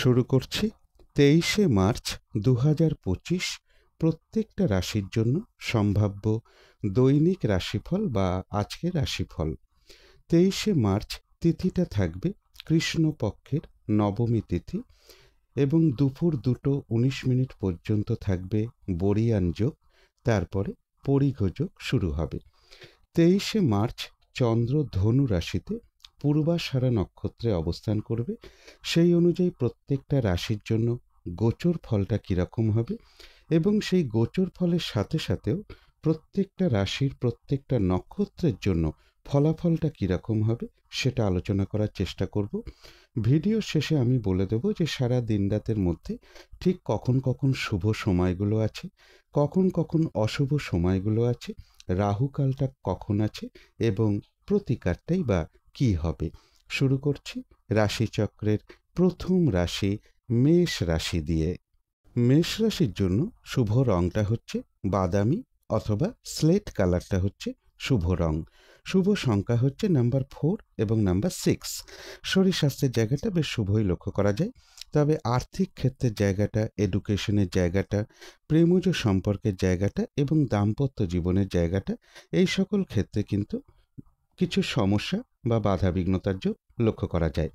শুরু করছি 23শে মার্চ 2025 প্রত্যেকটা রাশির জন্য সম্ভাব্য দৈনিক রাশিফল বা আজকের রাশিফল। 23শে মার্চ তিথিটা থাকবে কৃষ্ণপক্ষের নবমী তিথি এবং দুপুর 2:19 পর্যন্ত থাকবে বরিয়ান যোগ, তারপরে পরিঘ যোগ শুরু হবে। 23শে মার্চ চন্দ্র ধনু রাশিতে পূর্বাষাঢ়া নক্ষত্রে অবস্থান করবে। সেই অনুযায়ী প্রত্যেকটা রাশির জন্য গোচর ফলটা কীরকম হবে এবং সেই গোচর ফলের সাথে সাথেও প্রত্যেকটা রাশির প্রত্যেকটা নক্ষত্রের জন্য ফলাফলটা কীরকম হবে সেটা আলোচনা করার চেষ্টা করব। ভিডিও শেষে আমি বলে দেব যে সারা দিন রাতের মধ্যে ঠিক কখন কখন শুভ সময়গুলো আছে, কখন কখন অশুভ সময়গুলো আছে, রাহুকালটা কখন আছে এবং প্রতিকারটাই বা কী হবে। শুরু করছি রাশিচক্রের প্রথম রাশি মেষ রাশি দিয়ে। মেষ রাশির জন্য শুভ রংটা হচ্ছে বাদামি অথবা স্লেট কালারটা হচ্ছে শুভ রং। শুভ সংখ্যা হচ্ছে নাম্বার 4 এবং নাম্বার 6। শরীর স্বাস্থ্যের জায়গাটা বেশ শুভই লক্ষ্য করা যায়, তবে আর্থিক ক্ষেত্রের জায়গাটা, এডুকেশনের জায়গাটা, প্রেমজ সম্পর্কের জায়গাটা এবং দাম্পত্য জীবনের জায়গাটা, এই সকল ক্ষেত্রে কিন্তু কিছু সমস্যা বা বাধাবিঘ্নতার যোগ লক্ষ্য করা যায়।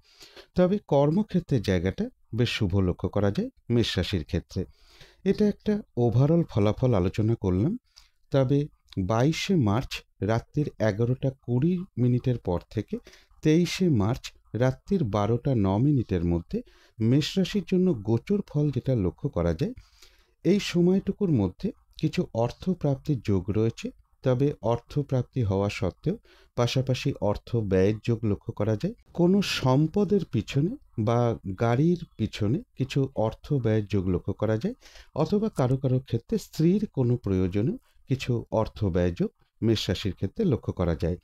তবে কর্মক্ষেত্রের জায়গাটা বেশ শুভ লক্ষ্য করা যায় মেষ রাশির ক্ষেত্রে। এটা একটা ওভারঅল ফলাফল আলোচনা করলাম। তবে 22শে মার্চ রাত্রির 11:20 পর থেকে 23শে মার্চ রাত্রির 12:09 মধ্যে মেষ রাশির জন্য গোচর ফল যেটা লক্ষ্য করা যায়, এই সময়টুকুর মধ্যে কিছু অর্থপ্রাপ্তির যোগ রয়েছে। তবে অর্থপ্রাপ্তি হওয়া সত্ত্বেও পাশাপাশি অর্থ ব্যয়ের যোগ লক্ষ্য করা যায়। কোনো সম্পদের পিছনে বা গাড়ির পিছনে কিছু অর্থ ব্যয়ের যোগ লক্ষ্য করা যায়, অথবা কারো কারো ক্ষেত্রে স্ত্রীর কোনো প্রয়োজনে কিছু অর্থ ব্যয় যোগ মেষ রাশির ক্ষেত্রে লক্ষ্য করা যায়।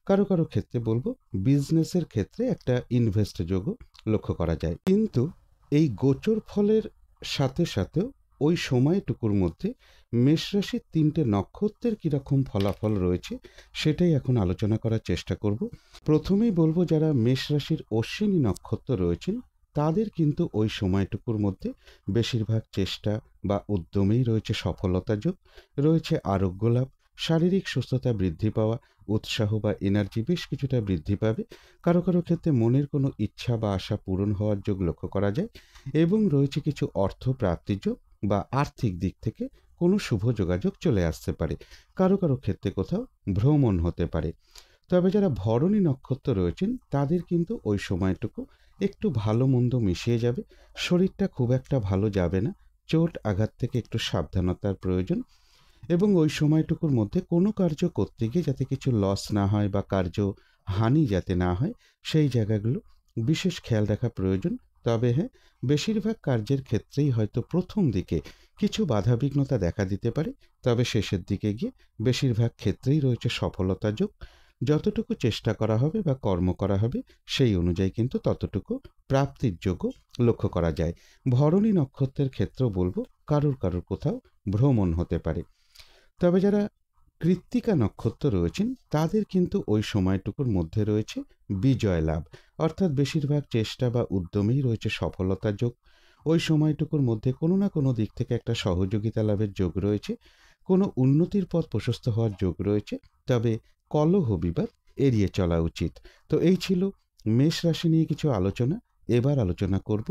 কারো কারো ক্ষেত্রে বলবো বিজনেসের ক্ষেত্রে একটা ইনভেস্ট যোগও লক্ষ্য করা যায়। কিন্তু এই গোচর ফলের সাথে সাথেও ওই সময়টুকুর মধ্যে মেষ রাশির 3টে নক্ষত্রের কীরকম ফলাফল রয়েছে সেটাই এখন আলোচনা করার চেষ্টা করব। প্রথমেই বলবো যারা মেষ রাশির অশ্বিনী নক্ষত্র রয়েছেন তাদের কিন্তু ওই সময়টুকুর মধ্যে বেশিরভাগ চেষ্টা বা উদ্যমেই রয়েছে সফলতা যোগ, রয়েছে আরোগ্য লাভ, শারীরিক সুস্থতা বৃদ্ধি পাওয়া, উৎসাহ বা এনার্জি বেশ কিছুটা বৃদ্ধি পাবে। কারো কারো ক্ষেত্রে মনের কোনো ইচ্ছা বা আশা পূরণ হওয়ার যোগ লক্ষ্য করা যায় এবং রয়েছে কিছু অর্থ প্রাপ্তির যোগ বা আর্থিক দিক থেকে কোনো শুভ যোগাযোগ চলে আসতে পারে। কারো কারো ক্ষেত্রে কোথাও ভ্রমণ হতে পারে। তবে যারা ভরণী নক্ষত্র রয়েছেন তাদের কিন্তু ওই সময়টুকু একটু ভালো মন্দ মিশিয়ে যাবে। শরীরটা খুব একটা ভালো যাবে না, চোট আঘাত থেকে একটু সাবধানতার প্রয়োজন এবং ওই সময়টুকুর মধ্যে কোনো কার্য করতে গিয়ে যাতে কিছু লস না হয় বা কার্য হানি যাতে না হয় সেই জায়গাগুলো বিশেষ খেয়াল রাখা প্রয়োজন। তবে হ্যাঁ, বেশিরভাগ কার্যের ক্ষেত্রেই হয়তো প্রথম দিকে কিছু বাধাবিঘ্নতা দেখা দিতে পারে, তবে শেষের দিকে গিয়ে বেশিরভাগ ক্ষেত্রেই রয়েছে সফলতা যোগ। যতটুকু চেষ্টা করা হবে বা কর্ম করা হবে সেই অনুযায়ী কিন্তু ততটুকু প্রাপ্তির যোগও লক্ষ্য করা যায়। ভরণী নক্ষত্রের ক্ষেত্রেও বলবো কারোর কারোর কোথাও ভ্রমণ হতে পারে। তবে যারা কৃত্তিকা নক্ষত্র রয়েছেন তাদের কিন্তু ওই সময়টুকুর মধ্যে রয়েছে বিজয় লাভ, অর্থাৎ বেশিরভাগ চেষ্টা বা উদ্যমেই রয়েছে সফলতা যোগ। ওই সময়টুকুর মধ্যে কোনো না কোনো দিক থেকে একটা সহযোগিতা লাভের যোগ রয়েছে, কোনো উন্নতির পথ প্রশস্ত হওয়ার যোগ রয়েছে। তবে কলহ বিবাদ এড়িয়ে চলা উচিত। তো এই ছিল মেষ রাশি নিয়ে কিছু আলোচনা। এবার আলোচনা করব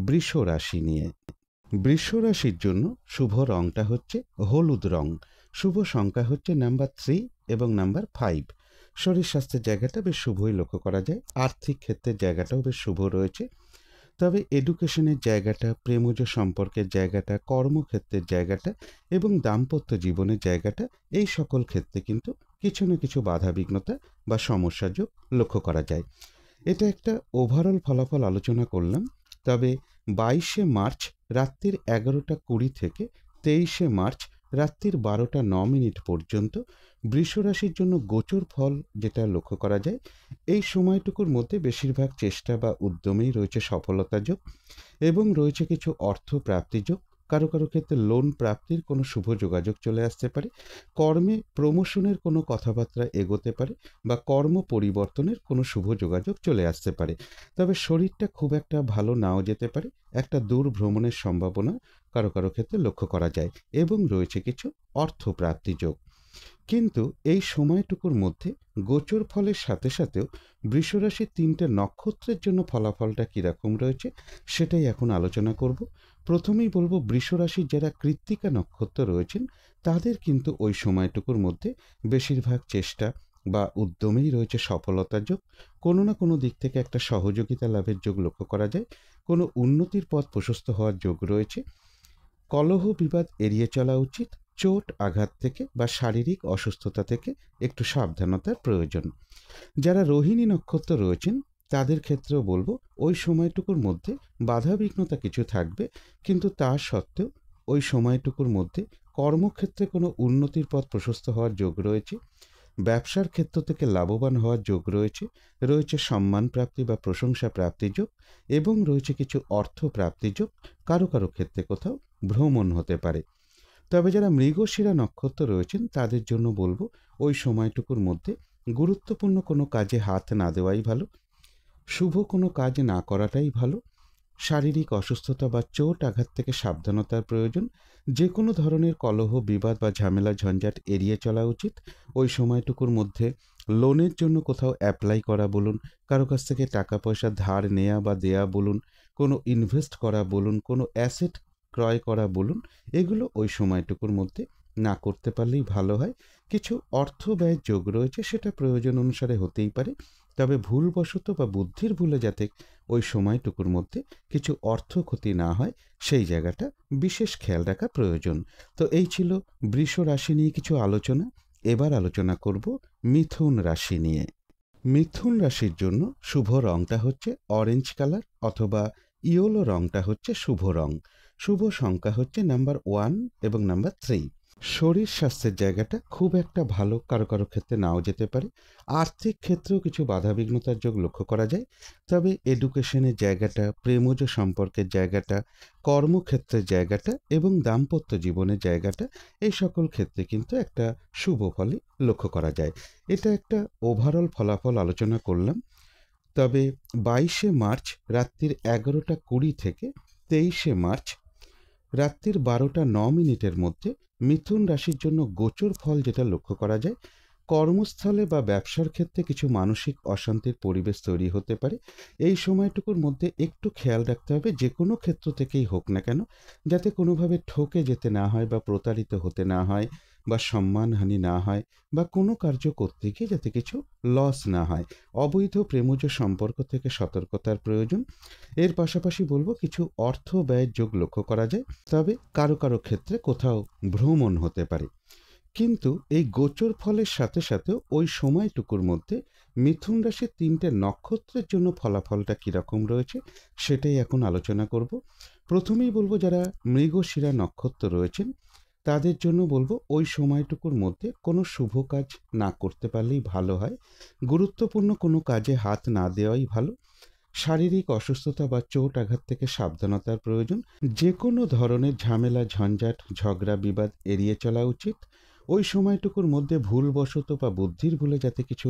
বৃষ রাশি নিয়ে। বৃষ রাশির জন্য শুভ রংটা হচ্ছে হলুদ রং। শুভ সংখ্যা হচ্ছে নাম্বার 3 এবং নাম্বার 5। শরীর স্বাস্থ্যের জায়গাটা বেশ শুভই লক্ষ্য করা যায়। আর্থিক ক্ষেত্রের জায়গাটাও বেশ শুভ রয়েছে। তবে এডুকেশনের জায়গাটা, প্রেমজ সম্পর্কের জায়গাটা, কর্মক্ষেত্রের জায়গাটা এবং দাম্পত্য জীবনের জায়গাটা, এই সকল ক্ষেত্রে কিন্তু কিছু না কিছু বাধাবিঘ্নতা বা সমস্যা যোগ লক্ষ্য করা যায়। এটা একটা ওভারঅল ফলাফল আলোচনা করলাম। তবে 22শে মার্চ রাত্রির 11:20 থেকে 23শে মার্চ রাত্রির 12:09 পর্যন্ত বৃষ রাশির জন্য গোচর ফল যেটা লক্ষ্য করা যায়, এই সময়টুকুর মধ্যে বেশিরভাগ চেষ্টা বা উদ্যমেই রয়েছে সফলতা যোগ এবং রয়েছে কিছু অর্থ প্রাপ্তি যোগ। কারো কারো ক্ষেত্রে লোন প্রাপ্তির কোনো শুভ যোগাযোগ চলে আসতে পারে, কর্মে প্রমোশনের কোনো কথাবার্তা এগোতে পারে বা কর্ম পরিবর্তনের কোনো শুভ যোগাযোগ চলে আসতে পারে। তবে শরীরটা খুব একটা ভালো নাও যেতে পারে, একটা দূর ভ্রমণের সম্ভাবনা কারো কারো ক্ষেত্রে লক্ষ্য করা যায় এবং রয়েছে কিছু অর্থপ্রাপ্তি যোগ। কিন্তু এই সময়টুকুর মধ্যে গোচর ফলের সাথে সাথেও বৃষরাশির ৩টে নক্ষত্রের জন্য ফলাফলটা কীরকম রয়েছে সেটাই এখন আলোচনা করব। প্রথমেই বলবো, বৃষরাশির যারা কৃত্তিকা নক্ষত্র রয়েছেন তাদের কিন্তু ওই সময়টুকুর মধ্যে বেশিরভাগ চেষ্টা বা উদ্যমেই রয়েছে সফলতার যোগ। কোনো না কোনো দিক থেকে একটা সহযোগিতা লাভের যোগ লক্ষ্য করা যায়, কোনো উন্নতির পথ প্রশস্ত হওয়ার যোগ রয়েছে। কলহ বিবাদ এড়িয়ে চলা উচিত, চোট আঘাত থেকে বা শারীরিক অসুস্থতা থেকে একটু সাবধানতার প্রয়োজন। যারা রোহিণী নক্ষত্র রয়েছেন তাদের ক্ষেত্রেও বলবো, ওই সময়টুকুর মধ্যে বাধাবিঘ্নতা কিছু থাকবে, কিন্তু তা সত্ত্বেও ওই সময়টুকুর মধ্যে কর্মক্ষেত্রে কোনো উন্নতির পথ প্রশস্ত হওয়ার যোগ রয়েছে, ব্যবসার ক্ষেত্র থেকে লাভবান হওয়ার যোগ রয়েছে, রয়েছে সম্মান প্রাপ্তি বা প্রশংসা প্রাপ্তির যোগ এবং রয়েছে কিছু অর্থ প্রাপ্তির যোগ। কারো কারো ক্ষেত্রে কোথাও ভ্রমণ হতে পারে। তবে যারা মৃগশিরা নক্ষত্র রয়েছেন তাদের জন্য বলবো, ওই সময়টুকুর মধ্যে গুরুত্বপূর্ণ কোনো কাজে হাত না দেওয়াই ভালো, শুভ কোনো কাজ না করাটাই ভালো। শারীরিক অসুস্থতা বা চোট আঘাত থেকে সাবধানতার প্রয়োজন। যে কোনো ধরনের কলহ বিবাদ বা ঝামেলা ঝঞ্ঝাট এড়িয়ে চলা উচিত। ওই সময়টুকুর মধ্যে লোনের জন্য কোথাও অ্যাপ্লাই করা বলুন, কারো কাছ থেকে টাকা পয়সা ধার নেওয়া বা দেয়া বলুন, কোনো ইনভেস্ট করা বলুন, কোনো অ্যাসেট ক্রয় করা বলুন, এগুলো ওই সময়টুকুর মধ্যে না করতে পারলেই ভালো হয়। কিছু অর্থ ব্যয়ের যোগ রয়েছে, সেটা প্রয়োজন অনুসারে হতেই পারে, তবে ভুলবশত বা বুদ্ধির ভুলে যাতে ওই সময়টুকুর মধ্যে কিছু অর্থ ক্ষতি না হয় সেই জায়গাটা বিশেষ খেয়াল রাখা প্রয়োজন। তো এই ছিল বৃষ রাশি নিয়ে কিছু আলোচনা। এবার আলোচনা করব মিথুন রাশি নিয়ে। মিথুন রাশির জন্য শুভ রংটা হচ্ছে অরেঞ্জ কালার অথবা ইয়েলো রংটা হচ্ছে শুভ রং। শুভ সংখ্যা হচ্ছে নাম্বার 1 এবং নাম্বার 3। শরীর স্বাস্থ্যের জায়গাটা খুব একটা ভালো, কারো কারো ক্ষেত্রে নাও যেতে পারে। আর্থিক ক্ষেত্রেও কিছু বাধাবিঘ্নতার যোগ লক্ষ্য করা যায়। তবে এডুকেশনের জায়গাটা, প্রেমজ সম্পর্কের জায়গাটা, কর্মক্ষেত্রের জায়গাটা এবং দাম্পত্য জীবনের জায়গাটা, এই সকল ক্ষেত্রে কিন্তু একটা শুভ ফলই লক্ষ্য করা যায়। এটা একটা ওভারঅল ফলাফল আলোচনা করলাম। তবে 22শে মার্চ রাত্রির 11:20 থেকে 23শে মার্চ রাত্রির 12:09 মধ্যে মিথুন রাশির জন্য গোচর ফল যেটা লক্ষ্য করা যায়, কর্মস্থলে বা ব্যবসার ক্ষেত্রে কিছু মানসিক অশান্তির পরিবেশ তৈরি হতে পারে। এই সময়টুকুর মধ্যে একটু খেয়াল রাখতে হবে, যে কোনো ক্ষেত্র থেকেই হোক না কেন, যাতে কোনোভাবে ঠকে যেতে না হয় বা প্রতারিত হতে না হয় বা সম্মানহানি না হয় বা কোনো কার্য করতে গিয়ে যাতে কিছু লস না হয়। অবৈধ প্রেমজ সম্পর্ক থেকে সতর্কতার প্রয়োজন। এর পাশাপাশি বলবো, কিছু অর্থ ব্যয়ের যোগ লক্ষ্য করা যায়, তবে কারো কারো ক্ষেত্রে কোথাও ভ্রমণ হতে পারে। কিন্তু এই গোচর ফলের সাথে সাথেও ওই সময়টুকুর মধ্যে মিথুন রাশির 3টে নক্ষত্রের জন্য ফলাফলটা কীরকম রয়েছে সেটাই এখন আলোচনা করব। প্রথমেই বলবো, যারা মৃগশিরা নক্ষত্র রয়েছেন তাদের জন্য বলবো, ওই সময়টুকুর মধ্যে কোনো শুভ কাজ না করতে পারলেই ভালো হয়। গুরুত্বপূর্ণ কোনো কাজে হাত না দেওয়াই ভালো। শারীরিক অসুস্থতা বা চোট আঘাত থেকে সাবধানতার প্রয়োজন। যে কোনো ধরনের ঝামেলা ঝঞ্ঝাট ঝগড়া বিবাদ এড়িয়ে চলা উচিত। ওই সময়টুকুর মধ্যে ভুলবশত বা বুদ্ধির ভুলে যাতে কিছু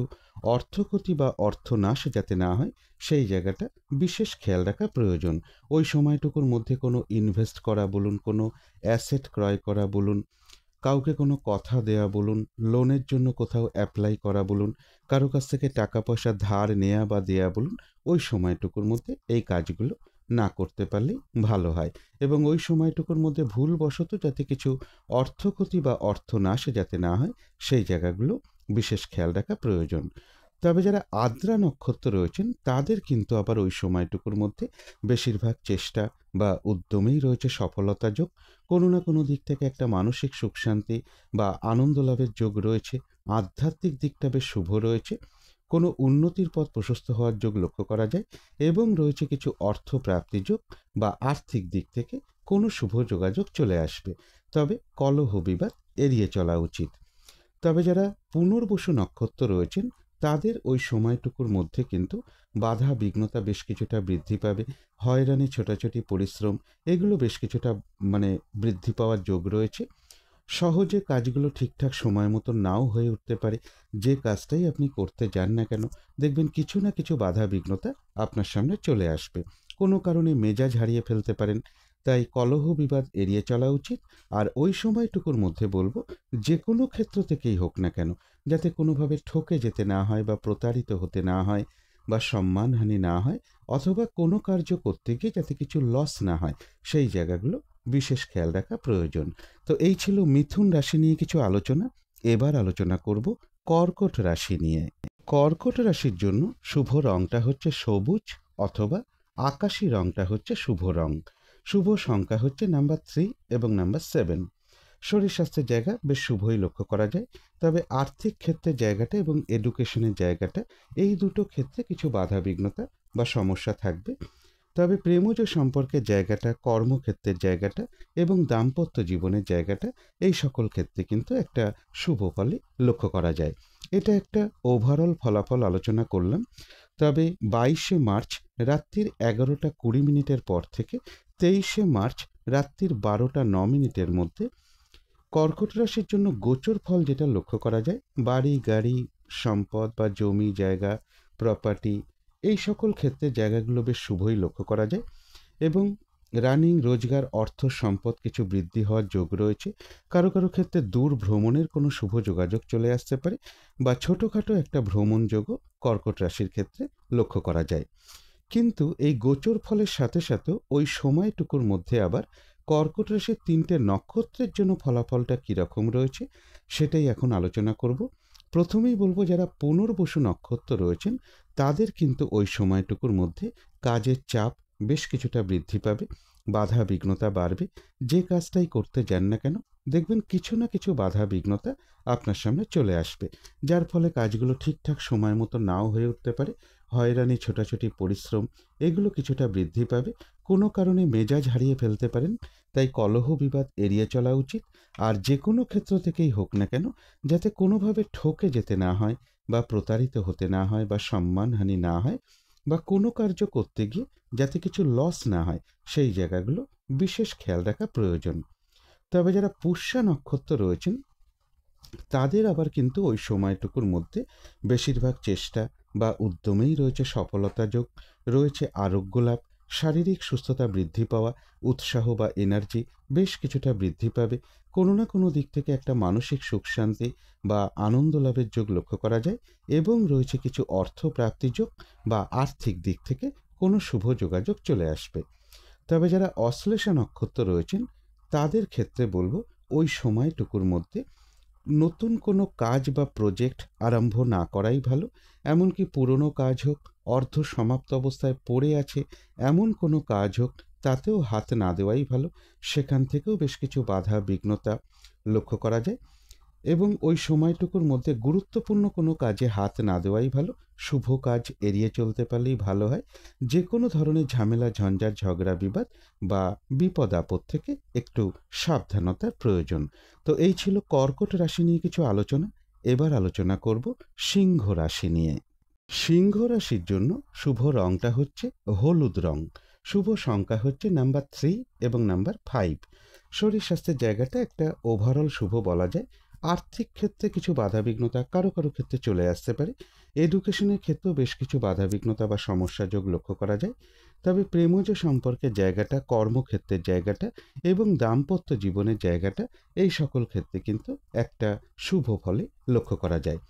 অর্থক্ষতি বা অর্থনাশ যাতে না হয় সেই জায়গাটা বিশেষ খেয়াল রাখা প্রয়োজন। ওই সময়টুকুর মধ্যে কোনো ইনভেস্ট করা বলুন, কোনো অ্যাসেট ক্রয় করা বলুন, কাউকে কোনো কথা দেয়া বলুন, লোনের জন্য কোথাও অ্যাপ্লাই করা বলুন, কারো কাছ থেকে টাকা পয়সা ধার নেয়া বা দেয়া বলুন, ওই সময়টুকুর মধ্যে এই কাজগুলো না করতে পারলেই ভালো হয়। এবং ওই সময়টুকুর মধ্যে ভুলবশত যাতে কিছু অর্থক্ষতি বা অর্থনাশ যাতে না হয় সেই জায়গাগুলো বিশেষ খেয়াল রাখা প্রয়োজন। তবে যারা আদ্রা নক্ষত্র রয়েছেন তাদের কিন্তু আবার ওই সময়টুকুর মধ্যে বেশিরভাগ চেষ্টা বা উদ্যমেই রয়েছে সফলতা যোগ। কোনো না কোনো দিক থেকে একটা মানসিক সুখ শান্তি বা আনন্দ লাভের যোগ রয়েছে। আধ্যাত্মিক দিকটা বেশ শুভ রয়েছে। কোনো উন্নতির পথ প্রশস্ত হওয়ার যোগ লক্ষ্য করা যায় এবং রয়েছে কিছু অর্থ প্রাপ্তি যোগ বা আর্থিক দিক থেকে কোনো শুভ যোগাযোগ চলে আসবে। তবে কলহ বিবাদ এড়িয়ে চলা উচিত। তবে যারা পুনর্বসু নক্ষত্র রয়েছেন তাদের ওই সময়টুকুর মধ্যে কিন্তু বাধা বিঘ্নতা বেশ কিছুটা বৃদ্ধি পাবে। হয়রানি, ছোটাছুটি, পরিশ্রম এগুলো বেশ কিছুটা বৃদ্ধি পাওয়ার যোগ রয়েছে। সহজে কাজগুলো ঠিকঠাক সময় মতো নাও হয়ে উঠতে পারে। যে কাজটাই আপনি করতে যান না কেন, দেখবেন কিছু না কিছু বাধা বিঘ্নতা আপনার সামনে চলে আসবে। কোনো কারণে মেজাজ হারিয়ে ফেলতে পারেন। তাই কলহ বিবাদ এড়িয়ে চলা উচিত। আর ওই সময়টুকুর মধ্যে বলব, যে কোনো ক্ষেত্র থেকেই হোক না কেন, যাতে কোনোভাবে ঠকে যেতে না হয় বা প্রতারিত হতে না হয় বা সম্মানহানি না হয়, অথবা কোনো কার্য করতে গিয়ে যাতে কিছু লস না হয়, সেই জায়গাগুলো বিশেষ খেয়াল রাখা প্রয়োজন। তো এই ছিল মিথুন রাশি নিয়ে কিছু আলোচনা। এবার আলোচনা করব কর্কট রাশি নিয়ে। কর্কট রাশির জন্য শুভ রংটা হচ্ছে সবুজ অথবা আকাশী রংটা হচ্ছে শুভ রং। শুভ সংখ্যা হচ্ছে নাম্বার 3 এবং নাম্বার 7। শরীর স্বাস্থ্যের জায়গা বেশ শুভই লক্ষ্য করা যায়। তবে আর্থিক ক্ষেত্রের জায়গাটা এবং এডুকেশনের জায়গাটা, এই দুটো ক্ষেত্রে কিছু বাধা বিঘ্নতা বা সমস্যা থাকবে। তবে প্রেমজ সম্পর্কের জায়গাটা, কর্মক্ষেত্রের জায়গাটা এবং দাম্পত্য জীবনের জায়গাটা, এই সকল ক্ষেত্রে কিন্তু একটা শুভ ফলই লক্ষ্য করা যায়। এটা একটা ওভারঅল ফলাফল আলোচনা করলাম। তবে 22শে মার্চ রাত্রির 11:20 পর থেকে 23শে মার্চ রাত্রির 12:09 মধ্যে কর্কট রাশির জন্য গোচর ফল যেটা লক্ষ্য করা যায়, বাড়ি, গাড়ি, সম্পদ বা জমি জায়গা, প্রপার্টি, এই সকল ক্ষেত্রে জায়গাগুলো বেশ শুভই লক্ষ্য করা যায়। এবং রানিং, রোজগার, অর্থ, সম্পদ কিছু বৃদ্ধি হওয়ার যোগ রয়েছে। কারো কারো ক্ষেত্রে দূর ভ্রমণের কোনো শুভ যোগাযোগ চলে আসতে পারে, বা ছোটোখাটো একটা ভ্রমণ যোগও কর্কট রাশির ক্ষেত্রে লক্ষ্য করা যায়। কিন্তু এই গোচর ফলের সাথে সাথে ওই সময়টুকুর মধ্যে আবার কর্কট রাশির 3টে নক্ষত্রের জন্য ফলাফলটা কীরকম রয়েছে, সেটাই এখন আলোচনা করব। প্রথমেই বলবো, যারা পুনর্বসু নক্ষত্র রয়েছেন তাদের কিন্তু ওই সময়টুকুর মধ্যে কাজের চাপ বেশ কিছুটা বৃদ্ধি পাবে, বাধা বিঘ্নতা বাড়বে। যে কাজটাই করতে যান না কেন, দেখবেন কিছু না কিছু বাধা বিঘ্নতা আপনার সামনে চলে আসবে, যার ফলে কাজগুলো ঠিকঠাক সময় মতো নাও হয়ে উঠতে পারে। হয়রানি, ছোটাছুটি, পরিশ্রম এগুলো কিছুটা বৃদ্ধি পাবে। কোনো কারণে মেজাজ হারিয়ে ফেলতে পারেন। তাই কলহ বিবাদ এড়িয়ে চলা উচিত। আর যে কোনো ক্ষেত্র থেকেই হোক না কেন, যাতে কোনোভাবে ঠকে যেতে না হয় বা প্রতারিত হতে না হয় বা সম্মানহানি না হয়, বা কোনো কার্য করতে গিয়ে যাতে কিছু লস না হয়, সেই জায়গাগুলো বিশেষ খেয়াল রাখা প্রয়োজন। তবে যারা পুষ্যা নক্ষত্র রয়েছেন তাদের আবার কিন্তু ওই সময়টুকুর মধ্যে বেশিরভাগ চেষ্টা বা উদ্যমেই রয়েছে সফলতা যোগ, রয়েছে আরোগ্য লাভ, শারীরিক সুস্থতা বৃদ্ধি পাওয়া, উৎসাহ বা এনার্জি বেশ কিছুটা বৃদ্ধি পাবে। কোনো না কোনো দিক থেকে একটা মানসিক সুখ শান্তি বা আনন্দ লাভের যোগ লক্ষ্য করা যায়, এবং রয়েছে কিছু অর্থ প্রাপ্তি যোগ বা আর্থিক দিক থেকে কোনো শুভ যোগাযোগ চলে আসবে। তবে যারা অশ্লেষা নক্ষত্র রয়েছেন তাদের ক্ষেত্রে বলবো, ওই সময়টুকুর মধ্যে নতুন কোনো কাজ বা প্রজেক্ট আরম্ভ না করাই ভালো। এমনকি পুরনো কাজ হোক, অর্ধ সমাপ্ত অবস্থায় পড়ে আছে এমন কোনো কাজ হোক, তাতেও হাত না দেওয়াই ভালো। সেখান থেকেও বেশ কিছু বাধা বিঘ্নতা লক্ষ্য করা যায়, এবং ওই সময়টুকুর মধ্যে গুরুত্বপূর্ণ কোনো কাজে হাত না দেওয়াই ভালো। শুভ কাজ এড়িয়ে চলতে পারলেই ভালো হয়। যে কোনো ধরনের ঝামেলা, ঝঞ্ঝাট, ঝগড়া, বিবাদ বা বিপদ আপদ থেকে একটু সাবধানতার প্রয়োজন। তো এই ছিল কর্কট রাশি নিয়ে কিছু আলোচনা। এবার আলোচনা করব সিংহ রাশি নিয়ে। সিংহ রাশির জন্য শুভ রংটা হচ্ছে হলুদ রং। শুভ সংখ্যা হচ্ছে নাম্বার 3 এবং নাম্বার 5। শরীর স্বাস্থ্যের জায়গাটা একটা ওভারঅল শুভ বলা যায়। আর্থিক ক্ষেত্রে কিছু বাধাবিঘ্নতা কারো কারো ক্ষেত্রে চলে আসতে পারে। এডুকেশনের ক্ষেত্রেও বেশ কিছু বাধাবিঘ্নতা বা সমস্যা যোগ লক্ষ্য করা যায়। তবে প্রেমজ সম্পর্কের জায়গাটা, কর্মক্ষেত্রের জায়গাটা এবং দাম্পত্য জীবনের জায়গাটা, এই সকল ক্ষেত্রে কিন্তু একটা শুভ ফলে লক্ষ্য করা যায়।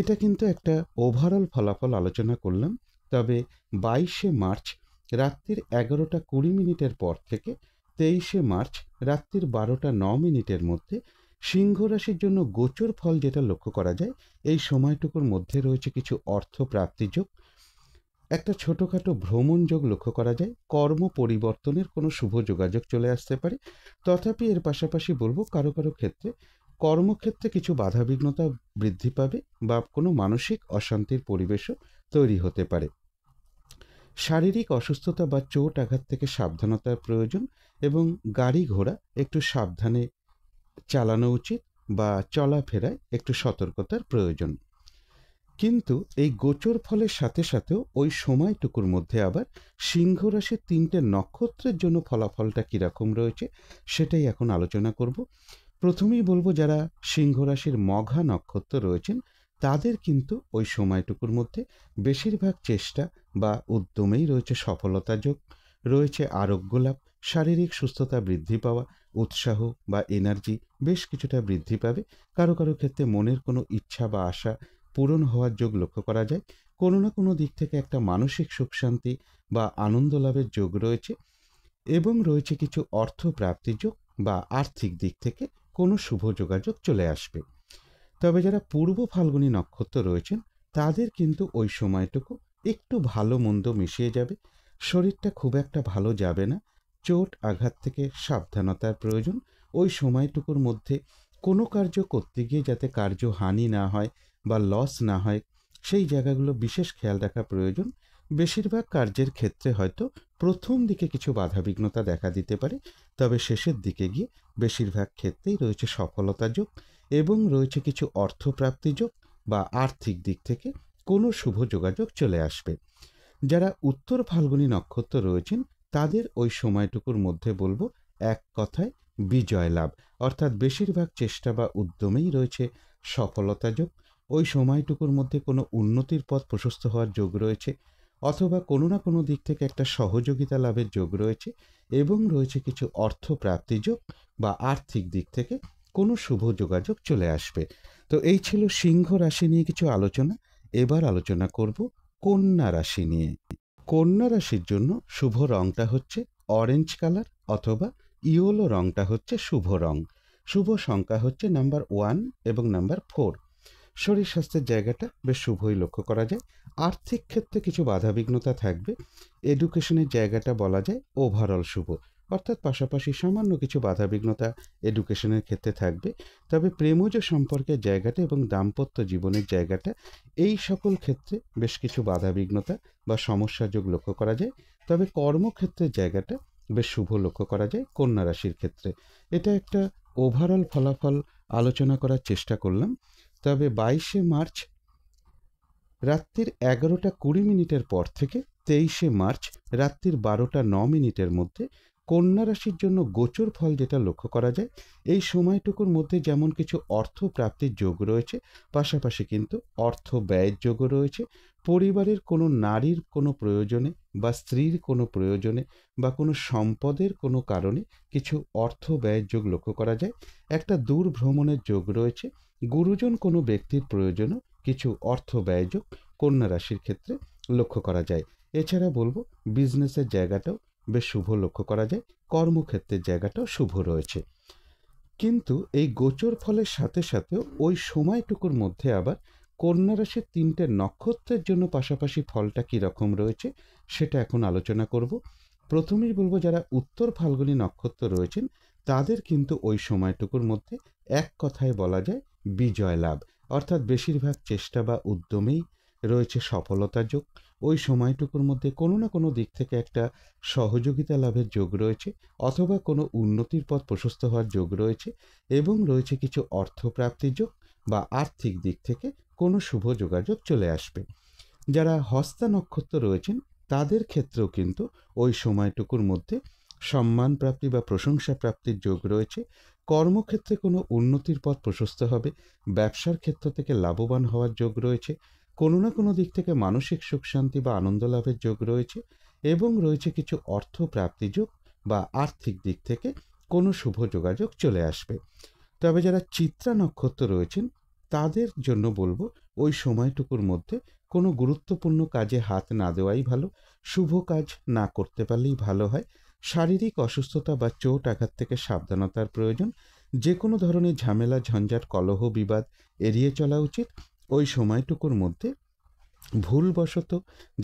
এটা কিন্তু একটা ওভারঅল ফলাফল আলোচনা করলাম। তবে 22শে মার্চ রাত্রির 11:20 পর থেকে 23শে মার্চ রাত্রির 12:09 মধ্যে সিংহ রাশির জন্য গোচর ফল যেটা লক্ষ্য করা যায়, এই সময়টুকুর মধ্যে রয়েছে কিছু অর্থ প্রাপ্তি যোগ, একটা ছোটোখাটো ভ্রমণ যোগ লক্ষ্য করা যায়, কর্ম পরিবর্তনের কোনো শুভ যোগাযোগ চলে আসতে পারে। তথাপি এর পাশাপাশি বলবো, কারো কারো ক্ষেত্রে কর্মক্ষেত্রে কিছু বাধাবিঘ্নতা বৃদ্ধি পাবে বা কোনো মানসিক অশান্তির পরিবেশও তৈরি হতে পারে। শারীরিক অসুস্থতা বা চোট আঘাত থেকে সাবধানতার প্রয়োজন, এবং গাড়ি ঘোড়া একটু সাবধানে চালানো উচিত বা চলাফেরায় একটু সতর্কতার প্রয়োজন। কিন্তু এই গোচর ফলের সাথে সাথেও ওই সময়টুকুর মধ্যে আবার সিংহ রাশির 3টে নক্ষত্রের জন্য ফলাফলটা কীরকম রয়েছে সেটাই এখন আলোচনা করব। প্রথমেই বলবো যারা সিংহ রাশির মঘা নক্ষত্র রয়েছেন তাদের কিন্তু ওই সময়টুকুর মধ্যে বেশিরভাগ চেষ্টা বা উদ্যমেই রয়েছে সফলতা যোগ, রয়েছে আরোগ্য লাভ, শারীরিক সুস্থতা বৃদ্ধি পাওয়া, উৎসাহ বা এনার্জি বেশ কিছুটা বৃদ্ধি পাবে। কারো কারো ক্ষেত্রে মনের কোনো ইচ্ছা বা আশা পূরণ হওয়ার যোগ লক্ষ্য করা যায়। কোনো না কোনো দিক থেকে একটা মানসিক সুখ শান্তি বা আনন্দ লাভের যোগ রয়েছে এবং রয়েছে কিছু অর্থ প্রাপ্তির যোগ বা আর্থিক দিক থেকে কোনো শুভ যোগাযোগ চলে আসবে। তবে যারা পূর্ব ফাল্গুনী নক্ষত্র রয়েছেন তাদের কিন্তু ওই সময়টুকু একটু ভালো মন্দ মিশিয়ে যাবে। শরীরটা খুব একটা ভালো যাবে না, চোট আঘাত থেকে সাবধানতার প্রয়োজন। ওই সময়টুকুর মধ্যে কোনো কার্য করতে গিয়ে যাতে কার্য হানি না হয় বা লস না হয় সেই জায়গাগুলো বিশেষ খেয়াল রাখা প্রয়োজন। বেশিরভাগ কার্যের ক্ষেত্রে হয়তো প্রথম দিকে কিছু বাধাবিঘ্নতা দেখা দিতে পারে, তবে শেষের দিকে গিয়ে বেশিরভাগ ক্ষেত্রেই রয়েছে সফলতা যোগ এবং রয়েছে কিছু অর্থপ্রাপ্তি যোগ বা আর্থিক দিক থেকে কোনো শুভ যোগাযোগ চলে আসবে। যারা উত্তর ফাল্গুনী নক্ষত্র রয়েছেন তাদের ওই সময়টুকুর মধ্যে বলবো এক কথায় বিজয় লাভ, অর্থাৎ বেশিরভাগ চেষ্টা বা উদ্যমেই রয়েছে সফলতা যোগ। ওই সময়টুকুর মধ্যে কোনো উন্নতির পথ প্রশস্ত হওয়ার যোগ রয়েছে অথবা কোনো না কোনো দিক থেকে একটা সহযোগিতা লাভের যোগ রয়েছে এবং রয়েছে কিছু অর্থ প্রাপ্তি যোগ বা আর্থিক দিক থেকে কোনো শুভ যোগাযোগ চলে আসবে। তো এই ছিল সিংহ রাশি নিয়ে কিছু আলোচনা। এবার আলোচনা করব কন্যা রাশি নিয়ে। কন্যা রাশির জন্য শুভ রংটা হচ্ছে অরেঞ্জ কালার অথবা ইয়েলো রংটা হচ্ছে শুভ রং। শুভ সংখ্যা হচ্ছে নাম্বার 1 এবং নাম্বার 4। শরীর স্বাস্থ্যের জায়গাটা বেশ শুভই লক্ষ্য করা যায়। আর্থিক ক্ষেত্রে কিছু বাধাবিঘ্নতা থাকবে। এডুকেশনের জায়গাটা বলা যায় ওভারঅল শুভ, অর্থাৎ পাশাপাশি সামান্য কিছু বাধাবিঘ্নতা এডুকেশনের ক্ষেত্রে থাকবে। তবে প্রেমজ সম্পর্কের জায়গাটা এবং দাম্পত্য জীবনের জায়গাটা এই সকল ক্ষেত্রে বেশ কিছু বাধাবিঘ্নতা বা সমস্যা যোগ লক্ষ্য করা যায়। তবে কর্মক্ষেত্রের জায়গাটা বেশ শুভ লক্ষ্য করা যায় কন্যা রাশির ক্ষেত্রে। এটা একটা ওভারঅল ফলাফল আলোচনা করার চেষ্টা করলাম। তবে 22শে মার্চ রাত্রির 11:20 পর থেকে 23শে মার্চ রাত্রির 12:09 মধ্যে কন্যা রাশির জন্য গোচর ফল যেটা লক্ষ্য করা যায়, এই সময়টুকুর মধ্যে যেমন কিছু অর্থ প্রাপ্তির যোগ রয়েছে, পাশাপাশি কিন্তু অর্থ ব্যয়ের যোগও রয়েছে। পরিবারের কোনো নারীর কোনো প্রয়োজনে বা স্ত্রীর কোনো প্রয়োজনে বা কোনো সম্পদের কোনো কারণে কিছু অর্থ ব্যয়ের যোগ লক্ষ্য করা যায়। একটা দূর ভ্রমণের যোগ রয়েছে। গুরুজন কোনো ব্যক্তির প্রয়োজনও কিছু অর্থ ব্যয়যোগ কন্যা রাশির ক্ষেত্রে লক্ষ্য করা যায়। এছাড়া বলবো বিজনেসের জায়গাটাও বেশ শুভ লক্ষ্য করা যায়, কর্মক্ষেত্রের জায়গাটাও শুভ রয়েছে। কিন্তু এই গোচর ফলের সাথে সাথেও ওই সময়টুকুর মধ্যে আবার কন্যা রাশির 3টে নক্ষত্রের জন্য পাশাপাশি ফলটা কীরকম রয়েছে সেটা এখন আলোচনা করব। প্রথমেই বলবো যারা উত্তর ফাল্গুনী নক্ষত্র রয়েছেন তাদের কিন্তু ওই সময়টুকুর মধ্যে এক কথায় বলা যায় বিজয় লাভ, অর্থাৎ বেশিরভাগ চেষ্টা বা উদ্যমেই রয়েছে সফলতা যোগ। ওই সময়টুকুর মধ্যে কোনো না কোনো দিক থেকে একটা সহযোগিতা লাভের যোগ রয়েছে অথবা কোনো উন্নতির পথ প্রশস্ত হওয়ার যোগ রয়েছে এবং রয়েছে কিছু অর্থপ্রাপ্তির যোগ বা আর্থিক দিক থেকে কোনো শুভ যোগাযোগ চলে আসবে। যারা হস্তা নক্ষত্র রয়েছেন তাদের ক্ষেত্রেও কিন্তু ওই সময়টুকুর মধ্যে সম্মান প্রাপ্তি বা প্রশংসা প্রাপ্তির যোগ রয়েছে। কর্মক্ষেত্রে কোনো উন্নতির পথ প্রশস্ত হবে, ব্যবসার ক্ষেত্র থেকে লাভবান হওয়ার যোগ রয়েছে, কোনো না কোনো দিক থেকে মানসিক সুখ শান্তি বা আনন্দ লাভের যোগ রয়েছে এবং রয়েছে কিছু অর্থ প্রাপ্তি যোগ বা আর্থিক দিক থেকে কোনো শুভ যোগাযোগ চলে আসবে। তবে যারা চিত্রা নক্ষত্র রয়েছেন তাদের জন্য বলবো ওই সময়টুকুর মধ্যে কোনো গুরুত্বপূর্ণ কাজে হাত না দেওয়াই ভালো, শুভ কাজ না করতে পারলেই ভালো হয়। শারীরিক অসুস্থতা বা চোট আঘাত থেকে সাবধানতার প্রয়োজন। যে কোনো ধরনের ঝামেলা ঝঞ্ঝাট কলহ বিবাদ এড়িয়ে চলা উচিত। ওই সময়টুকুর মধ্যে ভুলবশত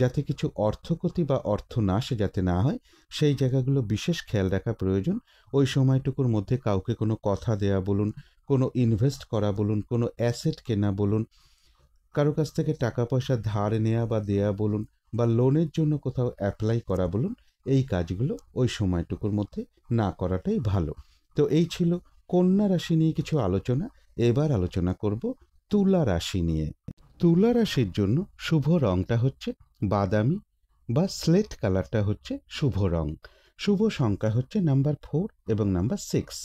যাতে কিছু অর্থক্ষতি বা অর্থনাশ যাতে না হয় সেই জায়গাগুলো বিশেষ খেয়াল রাখা প্রয়োজন। ওই সময়টুকুর মধ্যে কাউকে কোনো কথা দেয়া বলুন, কোনো ইনভেস্ট করা বলুন, কোনো অ্যাসেট কেনা বলুন, কারো কাছ থেকে টাকা পয়সা ধার নেওয়া বা দেয়া বলুন বা লোনের জন্য কোথাও অ্যাপ্লাই করা বলুন, এই কাজগুলো ওই সময়টুকুর মধ্যে না করাটাই ভালো। তো এই ছিল কন্যা রাশি নিয়ে কিছু আলোচনা। এবার আলোচনা করব তুলা রাশি নিয়ে। তুলা রাশির জন্য শুভ রংটা হচ্ছে বাদামি বা স্লেট কালারটা হচ্ছে শুভ রং। শুভ সংখ্যা হচ্ছে নাম্বার 4 এবং নাম্বার 6।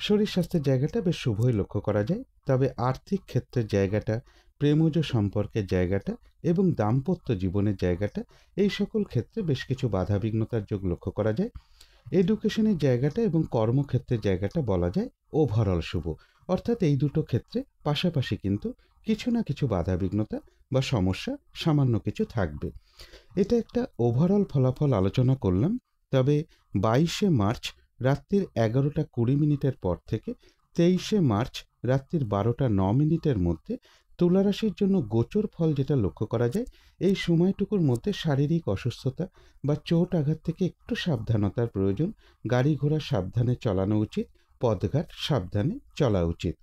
শরীর স্বাস্থ্যের জায়গাটা বেশ শুভই লক্ষ্য করা যায়, তবে আর্থিক ক্ষেত্রের জায়গাটা, প্রেমজ সম্পর্কের জায়গাটা এবং দাম্পত্য জীবনের জায়গাটা, এই সকল ক্ষেত্রে বেশ কিছু বাধাবিঘ্নতার যোগ লক্ষ্য করা যায়। এডুকেশনের জায়গাটা এবং কর্মক্ষেত্রের জায়গাটা বলা যায় ওভারঅল শুভ, অর্থাৎ এই দুটো ক্ষেত্রে পাশাপাশি কিন্তু কিছু না কিছু বাধাবিঘ্নতা বা সমস্যা সামান্য কিছু থাকবে। এটা একটা ওভারঅল ফলাফল আলোচনা করলাম। তবে 22শে মার্চ রাত্রির 11:20 পর থেকে 23শে মার্চ রাত্রির 12:09 মধ্যে তুলা রাশির জন্য গোচর ফল যেটা লক্ষ্য করা যায়, এই সময়টুকুর মধ্যে শারীরিক অসুস্থতা বা চোট আঘাত থেকে একটু সাবধানতার প্রয়োজন। গাড়ি ঘোড়া সাবধানে চালানো উচিত, পথঘাট সাবধানে চলা উচিত।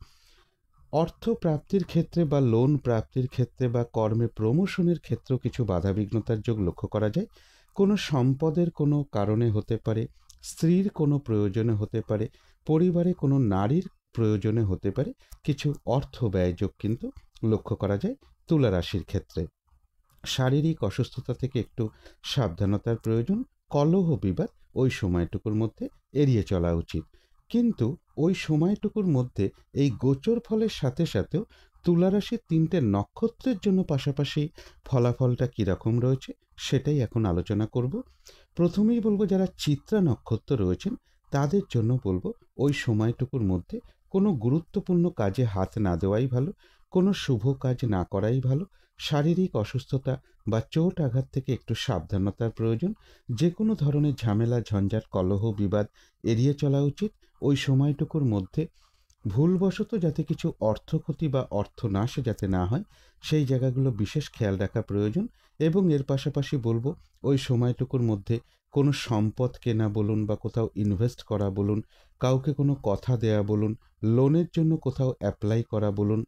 অর্থ প্রাপ্তির ক্ষেত্রে বা লোন প্রাপ্তির ক্ষেত্রে বা কর্মে প্রমোশনের ক্ষেত্রেও কিছু বাধাবিঘ্নতার যোগ লক্ষ্য করা যায়। কোনো সম্পদের কোনো কারণে হতে পারে, স্ত্রীর কোনো প্রয়োজনে হতে পারে, পরিবারে কোনো নারীর প্রয়োজনে হতে পারে, কিছু অর্থ ব্যয় যোগ কিন্তু লক্ষ্য করা যায় তুলা রাশির ক্ষেত্রে। শারীরিক অসুস্থতা থেকে একটু সাবধানতার প্রয়োজন। কলহ বিবাদ ওই সময়টুকুর মধ্যে এড়িয়ে চলা উচিত। কিন্তু ওই সময়টুকুর মধ্যে এই গোচর ফলের সাথে সাথেও তুলারাশির 3টে নক্ষত্রের জন্য পাশাপাশি ফলাফলটা কীরকম রয়েছে সেটাই এখন আলোচনা করব। প্রথমেই বলবো যারা চিত্রা নক্ষত্র রয়েছেন তাদের জন্য বলবো ওই সময়টুকুর মধ্যে কোনো গুরুত্বপূর্ণ কাজে হাত না দেওয়াই ভালো, কোনো শুভ কাজ না করাই ভালো। শারীরিক অসুস্থতা বা চোট আঘাত থেকে একটু সাবধানতার প্রয়োজন। যে কোনো ধরনের ঝামেলা ঝঞ্ঝাট কলহ বিবাদ এড়িয়ে চলা উচিত। ওই সময়টুকুর মধ্যে ভুলবশত যাতে কিছু অর্থক্ষতি বা অর্থনাশ যাতে না হয় সেই জায়গাগুলো বিশেষ খেয়াল রাখা প্রয়োজন। এবং এর পাশাপাশি বলবো ওই সময়টুকুর মধ্যে কোনো সম্পদ কেনা বলুন বা কোথাও ইনভেস্ট করা বলুন, কাউকে কোনো কথা দেয়া বলুন, লোনের জন্য কোথাও অ্যাপ্লাই করা বলুন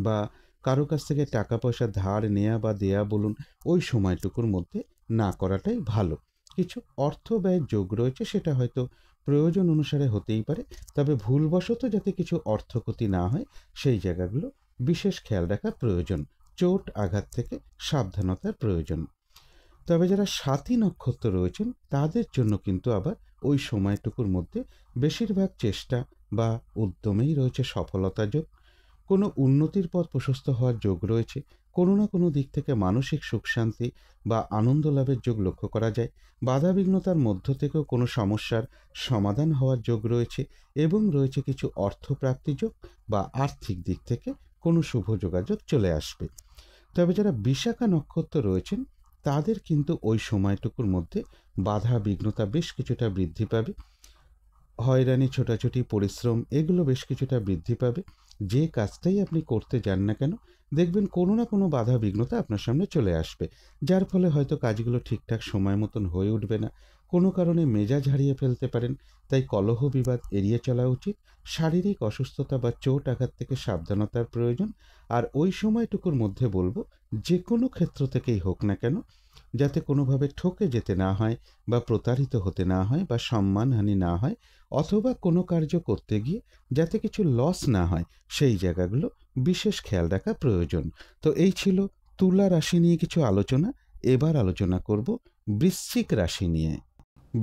বা কারো কাছ থেকে টাকা পয়সা ধার নেয়া বা দেয়া বলুন, ওই সময়টুকুর মধ্যে না করাটাই ভালো। কিছু অর্থ ব্যয়ের যোগ রয়েছে, সেটা হয়তো প্রয়োজন অনুসারে হতেই পারে, তবে ভুলবশত যাতে কিছু অর্থক্ষতি না হয় সেই জায়গাগুলো বিশেষ খেয়াল রাখা প্রয়োজন। চোট আঘাত থেকে সাবধানতার প্রয়োজন। তবে যারা সাথী নক্ষত্র রয়েছেন তাদের জন্য কিন্তু আবার ওই সময়টুকুর মধ্যে বেশিরভাগ চেষ্টা বা উদ্যমেই রয়েছে সফলতা যোগ। কোনো উন্নতির পথ প্রশস্ত হওয়ার যোগ রয়েছে। কোনো না কোনো দিক থেকে মানসিক সুখ শান্তি বা আনন্দ লাভের যোগ লক্ষ্য করা যায়। বাধাবিঘ্নতার মধ্য থেকেও কোনো সমস্যার সমাধান হওয়ার যোগ রয়েছে এবং রয়েছে কিছু অর্থপ্রাপ্তি যোগ বা আর্থিক দিক থেকে কোনো শুভ যোগাযোগ চলে আসবে। তবে যারা বিশাখা নক্ষত্র রয়েছেন তাদের কিন্তু ওই সময়টুকুর মধ্যে বাধা বিঘ্নতা বেশ কিছুটা বৃদ্ধি পাবে। হয়রানি ছোটাছুটি পরিশ্রম এগুলো বেশ কিছুটা বৃদ্ধি পাবে। যে কাজটাই আপনি করতে যান না কেন দেখবেন কোনো না কোনো বাধা বিঘ্নতা আপনার সামনে চলে আসবে, যার ফলে হয়তো কাজগুলো ঠিকঠাক সময় মতন হয়ে উঠবে না, কোনো কারণে মেজাজ হারিয়ে ফেলতে পারেন। তাই কলহ বিবাদ এড়িয়ে চলা উচিত। শারীরিক অসুস্থতা বা চোট আঘাত থেকে সাবধানতার প্রয়োজন। আর ওই সময়টুকুর মধ্যে বলবো যে কোনো ক্ষেত্র থেকেই হোক না কেন যাতে কোনোভাবে ঠকে যেতে না হয় বা প্রতারিত হতে না হয় বা সম্মানহানি না হয়, অথবা কোনো কার্য করতে গিয়ে যাতে কিছু লস না হয় সেই জায়গাগুলো বিশেষ খেয়াল রাখা প্রয়োজন। তো এই ছিল তুলা রাশি নিয়ে কিছু আলোচনা। এবার আলোচনা করব বৃশ্চিক রাশি নিয়ে।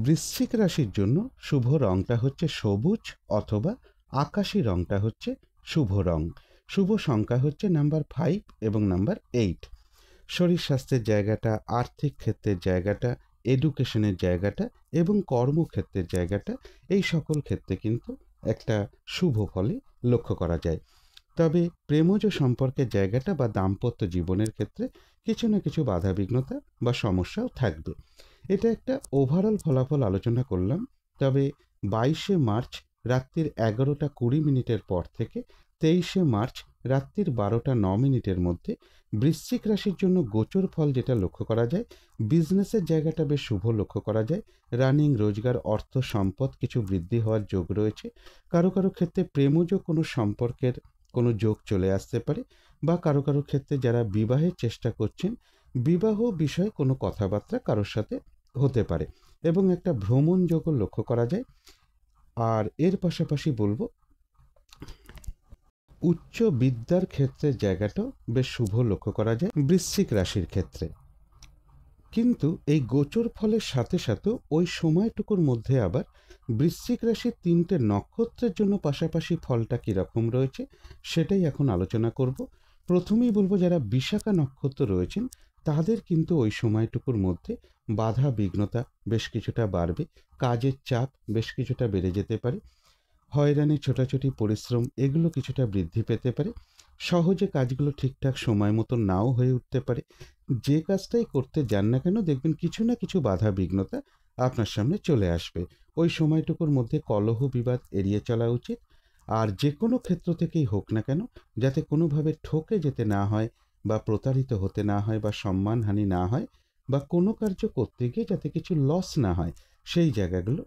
বৃশ্চিক রাশির জন্য শুভ রংটা হচ্ছে সবুজ অথবা আকাশি রংটা হচ্ছে শুভ রং। শুভ সংখ্যা হচ্ছে নাম্বার 5 এবং নাম্বার 8। শরীর স্বাস্থ্যের জায়গাটা, আর্থিক ক্ষেত্রের জায়গাটা, এডুকেশনের জায়গাটা এবং কর্মক্ষেত্রের জায়গাটা, এই সকল ক্ষেত্রে কিন্তু একটা শুভ ফলই লক্ষ্য করা যায়। তবে প্রেমজ সম্পর্কের জায়গাটা বা দাম্পত্য জীবনের ক্ষেত্রে কিছু না কিছু বাধাবিঘ্নতা বা সমস্যাও থাকবে। এটা একটা ওভারঅল ফলাফল আলোচনা করলাম। তবে 22শে মার্চ রাত্রির 11:20 পর থেকে 23শে মার্চ রাত্রির 12:09 মধ্যে বৃশ্চিক রাশির জন্য গোচর ফল যেটা লক্ষ্য করা যায়, বিজনেসের জায়গাটা বেশ শুভ লক্ষ্য করা যায়। রানিং রোজগার অর্থ সম্পদ কিছু বৃদ্ধি হওয়ার যোগ রয়েছে। কারো কারো ক্ষেত্রে প্রেমজ কোনো সম্পর্কের কোনো যোগ চলে আসতে পারে, বা কারো কারো ক্ষেত্রে যারা বিবাহের চেষ্টা করছেন বিবাহ বিষয়ে কোনো কথাবার্তা কারোর সাথে হতে পারে এবং একটা ভ্রমণ যোগও লক্ষ্য করা যায়। আর এর পাশাপাশি বলবো উচ্চ বিদ্যার ক্ষেত্রে জায়গাটাও বেশ শুভ লক্ষ্য করা যায় বৃশ্চিক রাশির ক্ষেত্রে। কিন্তু এই গোচর ফলের সাথে সাথেও ওই সময়টুকুর মধ্যে আবার বৃশ্চিক রাশির ৩টে নক্ষত্রের জন্য পাশাপাশি ফলটা কীরকম রয়েছে সেটাই এখন আলোচনা করব। প্রথমেই বলবো, যারা বিশাখা নক্ষত্র রয়েছেন তাদের কিন্তু ওই সময়টুকুর মধ্যে বাধা বিঘ্নতা বেশ কিছুটা বাড়বে, কাজের চাপ বেশ কিছুটা বেড়ে যেতে পারে, হয়রানি ছোটাছুটি পরিশ্রম এগুলো কিছুটা বৃদ্ধি পেতে পারে, সহজে কাজগুলো ঠিকঠাক সময় মতো নাও হয়ে উঠতে পারে। যে কাজটাই করতে যান না কেন দেখবেন কিছু না কিছু বাধা বিঘ্নতা আপনার সামনে চলে আসবে। ওই সময়টুকুর মধ্যে কলহ বিবাদ এড়িয়ে চলা উচিত। আর যে কোনো ক্ষেত্র থেকেই হোক না কেন, যাতে কোনোভাবে ঠকে যেতে না হয় বা প্রতারিত হতে না হয় বা সম্মানহানি না হয় বা কোনো কার্য করতে গিয়ে যাতে কিছু লস না হয়, সেই জায়গাগুলো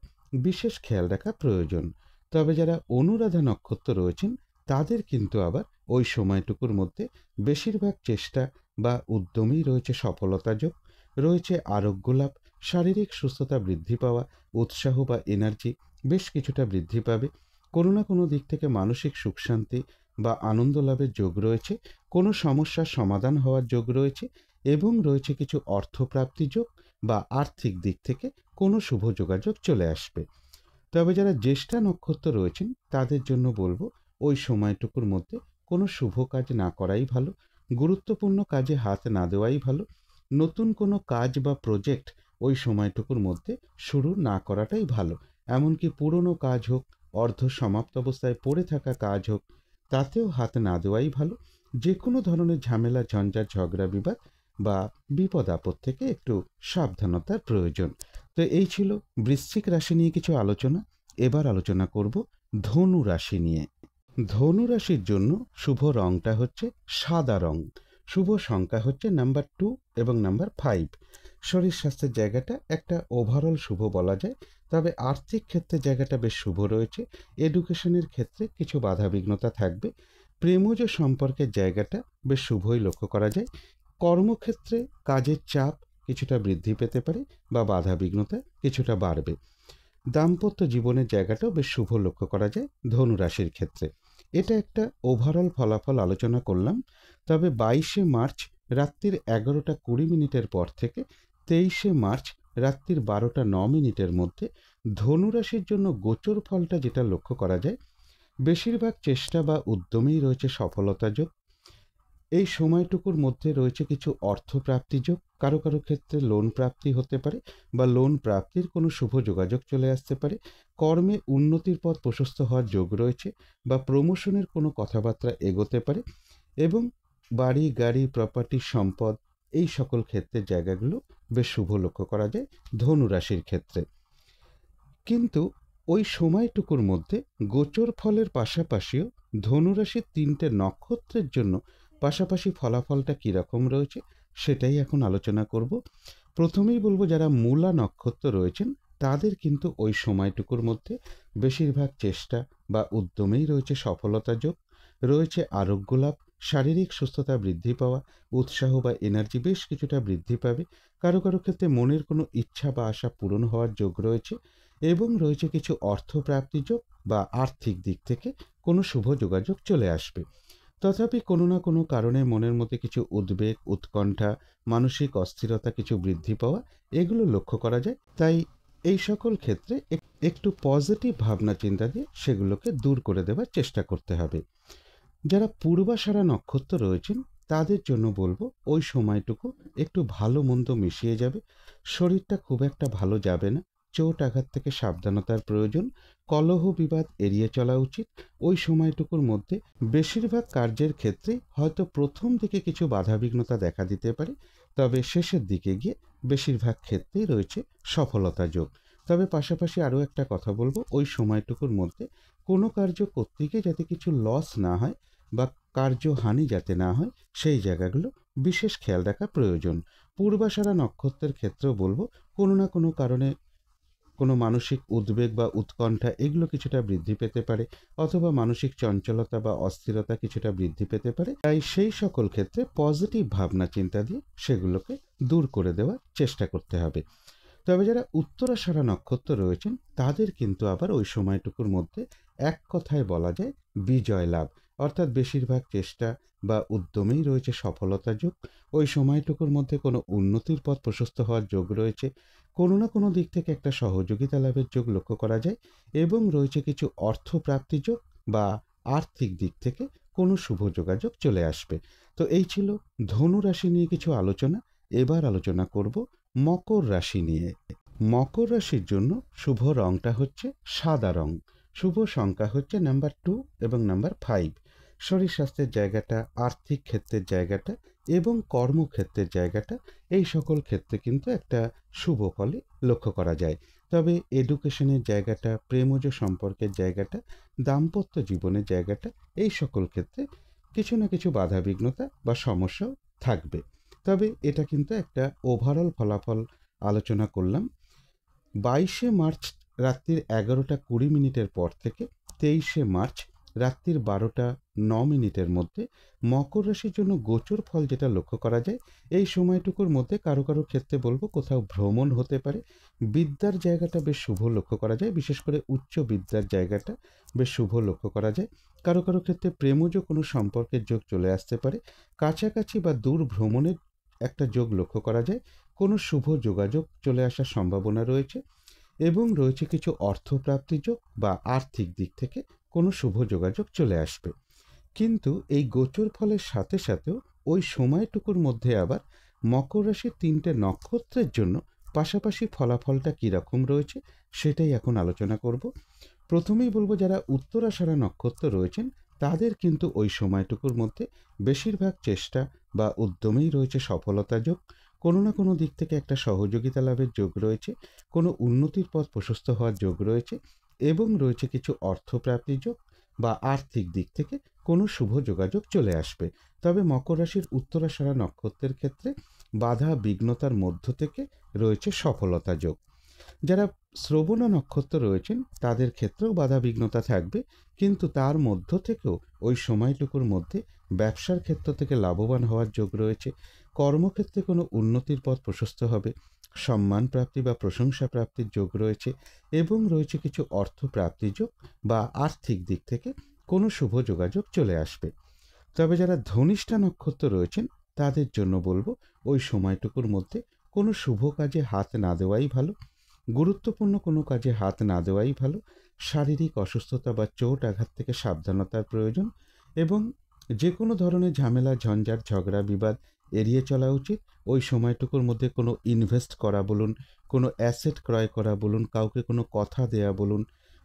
বিশেষ খেয়াল রাখা প্রয়োজন। তবে যারা অনুরাধা নক্ষত্র রয়েছেন তাদের কিন্তু আবার ওই সময়টুকুর মধ্যে বেশিরভাগ চেষ্টা বা উদ্যমেই রয়েছে সফলতা যোগ, রয়েছে আরোগ্য লাভ, শারীরিক সুস্থতা বৃদ্ধি পাওয়া, উৎসাহ বা এনার্জি বেশ কিছুটা বৃদ্ধি পাবে, কোনো না কোনো দিক থেকে মানসিক সুখ শান্তি বা আনন্দ লাভের যোগ রয়েছে, কোনো সমস্যার সমাধান হওয়ার যোগ রয়েছে এবং রয়েছে কিছু অর্থপ্রাপ্তি যোগ বা আর্থিক দিক থেকে কোনো শুভ যোগাযোগ চলে আসবে। তবে যারা জ্যেষ্ঠা নক্ষত্র রয়েছেন তাদের জন্য বলবো, ওই সময়টুকুর মধ্যে কোনো শুভ কাজ না করাই ভালো, গুরুত্বপূর্ণ কাজে হাত না দেওয়াই ভালো, নতুন কোনো কাজ বা প্রজেক্ট ওই সময়টুকুর মধ্যে শুরু না করাটাই ভালো। এমনকি পুরনো কাজ হোক, অর্ধ সমাপ্ত অবস্থায় পড়ে থাকা কাজ হোক, তাতেও হাত না দেওয়াই ভালো। যে কোনো ধরনের ঝামেলা ঝঞ্ঝাট ঝগড়া বিবাদ বা বিপদ আপদ থেকে একটু সাবধানতার প্রয়োজন। তো এই ছিল বৃশ্চিক রাশি নিয়ে কিছু আলোচনা। এবার আলোচনা করব ধনু রাশি নিয়ে। ধনু রাশির জন্য শুভ রংটা হচ্ছে সাদা রং, শুভ সংখ্যা হচ্ছে নাম্বার 2 এবং নাম্বার 5। শরীর স্বাস্থ্যের জায়গাটা একটা ওভারঅল শুভ বলা যায়, তবে আর্থিক ক্ষেত্রে জায়গাটা বেশ শুভ রয়েছে। এডুকেশনের ক্ষেত্রে কিছু বাধা বিঘ্নতা থাকবে। প্রেমজ সম্পর্কের জায়গাটা বেশ শুভই লক্ষ্য করা যায়। কর্মক্ষেত্রে কাজের চাপ কিছুটা বৃদ্ধি পেতে পারে বা বাধা বিঘ্নতা কিছুটা বাড়বে। দাম্পত্য জীবনের জায়গাটাও বেশ শুভ লক্ষ্য করা যায় ধনু রাশির ক্ষেত্রে। এটা একটা ওভারঅল ফলাফল আলোচনা করলাম। তবে 22শে মার্চ রাত্রির 11:20 পর থেকে 23শে মার্চ রাত্রির 12:09 মধ্যে ধনু রাশির জন্য গোচর ফলটা যেটা লক্ষ্য করা যায়, বেশিরভাগ চেষ্টা বা উদ্যমেই রয়েছে সফলতা যোগ। এই সময়টুকুর মধ্যে রয়েছে কিছু অর্থপ্রাপ্তি যোগ, কারো কারো ক্ষেত্রে লোন প্রাপ্তি হতে পারে বা লোন প্রাপ্তির কোনো শুভ যোগাযোগ চলে আসতে পারে। কর্মে উন্নতির পথ প্রশস্ত হওয়ার যোগ রয়েছে বা প্রমোশনের কোনো কথাবার্তা এগোতে পারে এবং বাড়ি গাড়ি প্রপার্টি সম্পদ এই সকল ক্ষেত্রের জায়গাগুলো বেশ শুভ লক্ষ্য করা যায় ধনু রাশির ক্ষেত্রে। কিন্তু ওই সময়টুকুর মধ্যে গোচর ফলের পাশাপাশিও ধনুরাশির 3টে নক্ষত্রের জন্য পাশাপাশি ফলাফলটা কীরকম রয়েছে সেটাই এখন আলোচনা করব। প্রথমেই বলবো, যারা মূলা নক্ষত্র রয়েছেন তাদের কিন্তু ওই সময়টুকুর মধ্যে বেশিরভাগ চেষ্টা বা উদ্যমেই রয়েছে সফলতা যোগ, রয়েছে আরোগ্য লাভ, শারীরিক সুস্থতা বৃদ্ধি পাওয়া, উৎসাহ বা এনার্জি বেশ কিছুটা বৃদ্ধি পাবে, কারো কারো ক্ষেত্রে মনের কোনো ইচ্ছা বা আশা পূরণ হওয়ার যোগ রয়েছে এবং রয়েছে কিছু অর্থপ্রাপ্তি যোগ বা আর্থিক দিক থেকে কোনো শুভ যোগাযোগ চলে আসবে। তথাপি কোনো না কোনো কারণে মনের মধ্যে কিছু উদ্বেগ উৎকণ্ঠা মানসিক অস্থিরতা কিছু বৃদ্ধি পাওয়া এগুলো লক্ষ্য করা যায়। তাই এই সকল ক্ষেত্রে একটু পজিটিভ ভাবনা চিন্তা দিয়ে সেগুলোকে দূর করে দেওয়ার চেষ্টা করতে হবে। যারা পূর্বাষাঢ়া নক্ষত্র রয়েছেন তাদের জন্য বলবো, ওই সময়টুকু একটু ভালো মন্দ মিশিয়ে যাবে, শরীরটা খুব একটা ভালো যাবে না, চোট আঘাত থেকে সাবধানতার প্রয়োজন, কলহ বিবাদ এড়িয়ে চলা উচিত। ওই সময়টুকুর মধ্যে বেশিরভাগ কার্যের ক্ষেত্রে হয়তো প্রথম দিকে কিছু বাধাবিঘ্নতা দেখা দিতে পারে, তবে শেষের দিকে গিয়ে বেশিরভাগ ক্ষেত্রেই রয়েছে সফলতা যোগ। তবে পাশাপাশি আরও একটা কথা বলবো, ওই সময়টুকুর মধ্যে কোনো কার্য করতে গিয়ে যাতে কিছু লস না হয় বা কার্যহানি যাতে না হয় সেই জায়গাগুলো বিশেষ খেয়াল রাখা প্রয়োজন। পূর্বাষাঢ়া নক্ষত্রের ক্ষেত্রেও বলবো, কোনো না কোনো কারণে কোনো মানসিক উদ্বেগ বা উৎকণ্ঠা এগুলো কিছুটা বৃদ্ধি পেতে পারে অথবা মানসিক চঞ্চলতা বা অস্থিরতা কিছুটা বৃদ্ধি পেতে পারে। তাই সেই সকল ক্ষেত্রে পজিটিভ ভাবনা চিন্তা দিয়ে সেগুলোকে দূর করে দেওয়ার চেষ্টা করতে হবে। তবে যারা উত্তরাষাঢ়া নক্ষত্র রয়েছেন তাদের কিন্তু আবার ওই সময়টুকুর মধ্যে এক কথায় বলা যায় বিজয় লাভ অর্থাৎ বেশিরভাগ চেষ্টা বা উদ্যমেই রয়েছে সফলতা যোগ। ওই সময়টুকুর মধ্যে কোনো উন্নতির পথ প্রশস্ত হওয়ার যোগ রয়েছে, কোনো না কোনো দিক থেকে একটা সহযোগিতা লাভের যোগ লক্ষ্য করা যায় এবং রয়েছে কিছু অর্থ প্রাপ্তি যোগ বা আর্থিক দিক থেকে কোনো শুভ যোগাযোগ চলে আসবে। তো এই ছিল ধনু রাশি নিয়ে কিছু আলোচনা। এবার আলোচনা করব মকর রাশি নিয়ে। মকর রাশির জন্য শুভ রংটা হচ্ছে সাদা রং। শুভ সংখ্যা হচ্ছে নাম্বার 2 এবং নাম্বার 5। শরীর স্বাস্থ্যের জায়গাটা, আর্থিক ক্ষেত্রের জায়গাটা এবং কর্মক্ষেত্রের জায়গাটা, এই সকল ক্ষেত্রে কিন্তু একটা শুভ ফলই লক্ষ্য করা যায়। তবে এডুকেশনের জায়গাটা, প্রেমজ সম্পর্কের জায়গাটা, দাম্পত্য জীবনের জায়গাটা, এই সকল ক্ষেত্রে কিছু না কিছু বাধাবিঘ্নতা বা সমস্যাও থাকবে। তবে এটা কিন্তু একটা ওভারঅল ফলাফল আলোচনা করলাম। 22শে মার্চ রাত্রির 11টা 20 মিনিটের পর থেকে 23শে মার্চ রাত্রির 12টা 9 মিনিটের মধ্যে মকর রাশির জন্য গোচর ফল যেটা লক্ষ্য করা যায়, এই সময়টুকুর মধ্যে কারো কারো ক্ষেত্রে বলবো কোথাও ভ্রমণ হতে পারে। বিদ্যার জায়গাটা বেশ শুভ লক্ষ্য করা যায়, বিশেষ করে উচ্চ বিদ্যার জায়গাটা বেশ শুভ লক্ষ্য করা যায়। কারো কারো ক্ষেত্রে প্রেমজ কোনো সম্পর্কের যোগ চলে আসতে পারে। কাছাকাছি বা দূর ভ্রমণের একটা যোগ লক্ষ্য করা যায়। কোনো শুভ যোগাযোগ চলে আসার সম্ভাবনা রয়েছে এবং রয়েছে কিছু অর্থপ্রাপ্তির যোগ বা আর্থিক দিক থেকে কোনো শুভ যোগাযোগ চলে আসবে। কিন্তু এই গোচর ফলের সাথে সাথেও ওই সময়টুকুর মধ্যে আবার মকর রাশির 3টে নক্ষত্রের জন্য পাশাপাশি ফলাফলটা কীরকম রয়েছে সেটাই এখন আলোচনা করব। প্রথমেই বলবো, যারা উত্তরাষাঢ়া নক্ষত্র রয়েছেন তাদের কিন্তু ওই সময়টুকুর মধ্যে বেশিরভাগ চেষ্টা বা উদ্যমেই রয়েছে সফলতা যোগ। কোনো না কোনো দিক থেকে একটা সহযোগিতা লাভের যোগ রয়েছে, কোনো উন্নতির পথ প্রশস্ত হওয়ার যোগ রয়েছে এবং রয়েছে কিছু অর্থপ্রাপ্তির যোগ বা আর্থিক দিক থেকে কোনো শুভ যোগাযোগ চলে আসবে। তবে মকর রাশির উত্তরাষাঢ়া নক্ষত্রের ক্ষেত্রে বাধা বিঘ্নতার মধ্য থেকে রয়েছে সফলতা যোগ। যারা শ্রবণা নক্ষত্র রয়েছেন তাদের ক্ষেত্রেও বাধা বিঘ্নতা থাকবে, কিন্তু তার মধ্য থেকেও ওই সময়টুকুর মধ্যে ব্যবসার ক্ষেত্র থেকে লাভবান হওয়ার যোগ রয়েছে। কর্মক্ষেত্রে কোনো উন্নতির পথ প্রশস্ত হবে, সম্মান প্রাপ্তি বা প্রশংসা প্রাপ্তির যোগ রয়েছে এবং রয়েছে কিছু অর্থ প্রাপ্তির যোগ বা আর্থিক দিক থেকে কোনো শুভ যোগাযোগ চলে আসবে। তবে যারা ধনিষ্ঠা নক্ষত্র রয়েছেন তাদের জন্য বলবো, ওই সময়টুকুর মধ্যে কোনো শুভ কাজে হাত না দেওয়াই ভালো। গুরুত্বপূর্ণ কোনো কাজে হাত না দেওয়াই ভালো। শারীরিক অসুস্থতা বা চোট আঘাত থেকে সাবধানতার প্রয়োজন এবং যে কোনো ধরনের ঝামেলা, ঝঞ্ঝাট, ঝগড়া, বিবাদ এড়িয়ে চলা উচিত। ওই সময়টুকুর মধ্যে কোনো ইনভেস্ট করা বলুন, কোনো অ্যাসেট ক্রয় করা বলুন, কাউকে কোনো কথা দেয়া বলুন,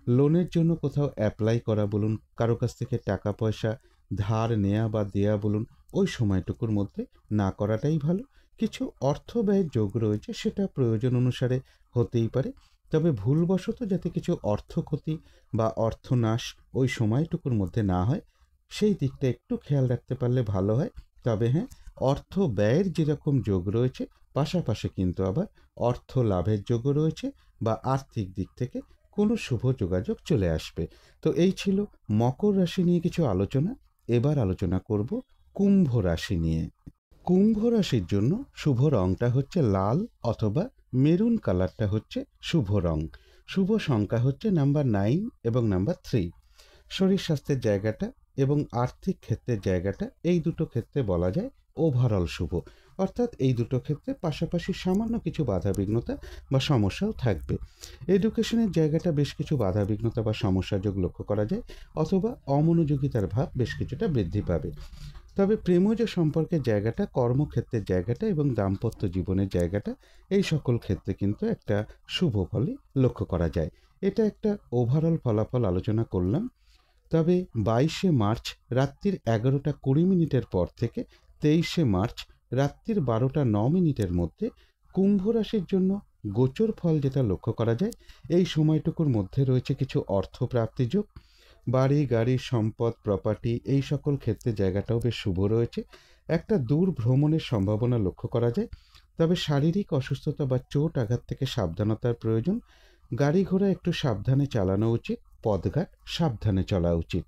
লোনের জন্য কোথাও অ্যাপ্লাই করা বলুন, কারো কাছ থেকে টাকা পয়সা ধার নেয়া বা দেয়া বলুন, ওই সময়টুকুর মধ্যে না করাটাই ভালো। কিছু অর্থ ব্যয়ের যোগ রয়েছে, সেটা প্রয়োজন অনুসারে হতেই পারে। তবে ভুলবশত যাতে কিছু অর্থ ক্ষতি বা অর্থনাশ ওই সময়টুকুর মধ্যে না হয়, সেই দিকটা একটু খেয়াল রাখতে পারলে ভালো হয়। তবে হ্যাঁ, অর্থ ব্যয়ের যেরকম যোগ রয়েছে, পাশাপাশি কিন্তু আবার অর্থ লাভের যোগও রয়েছে বা আর্থিক দিক থেকে কোনো শুভ যোগাযোগ চলে আসবে। তো এই ছিল মকর রাশি নিয়ে কিছু আলোচনা। এবার আলোচনা করব কুম্ভ রাশি নিয়ে। কুম্ভ রাশির জন্য শুভ রংটা হচ্ছে লাল অথবা মেরুন কালারটা হচ্ছে শুভ রং। শুভ সংখ্যা হচ্ছে নাম্বার 9 এবং নাম্বার 3। শরীর স্বাস্থ্যের জায়গাটা এবং আর্থিক ক্ষেত্রের জায়গাটা, এই দুটো ক্ষেত্রে বলা যায় ওভারঅল শুভ। অর্থাৎ এই দুটো ক্ষেত্রে পাশাপাশি সামান্য কিছু বাধাবিঘ্নতা বা সমস্যাও থাকবে। এডুকেশনের জায়গাটা বেশ কিছু বাধাবিঘ্নতা বা সমস্যা যোগ লক্ষ্য করা যায়, অথবা অমনোযোগিতার ভাব বেশ কিছুটা বৃদ্ধি পাবে। তবে প্রেমজ সম্পর্কের জায়গাটা, কর্মক্ষেত্রের জায়গাটা এবং দাম্পত্য জীবনের জায়গাটা, এই সকল ক্ষেত্রে কিন্তু একটা শুভ ফলই লক্ষ্য করা যায়। এটা একটা ওভারঅল ফলাফল আলোচনা করলাম। তবে 22শে মার্চ রাত্রির 11টা 20 মিনিটের পর থেকে 23শে মার্চ রাত্রির 12টা 9 মিনিটের মধ্যে কুম্ভ রাশির জন্য গোচর ফল যেটা লক্ষ্য করা যায়, এই সময়টুকুর মধ্যে রয়েছে কিছু অর্থ প্রাপ্তিযোগ। বাড়ি, গাড়ি, সম্পদ, প্রপার্টি, এই সকল ক্ষেত্রে জায়গাটাও বেশ শুভ রয়েছে। একটা দূর ভ্রমণের সম্ভাবনা লক্ষ্য করা যায়। তবে শারীরিক অসুস্থতা বা চোট আঘাত থেকে সাবধানতার প্রয়োজন। গাড়ি ঘোড়া একটু সাবধানে চালানো উচিত, পথঘাট সাবধানে চলা উচিত।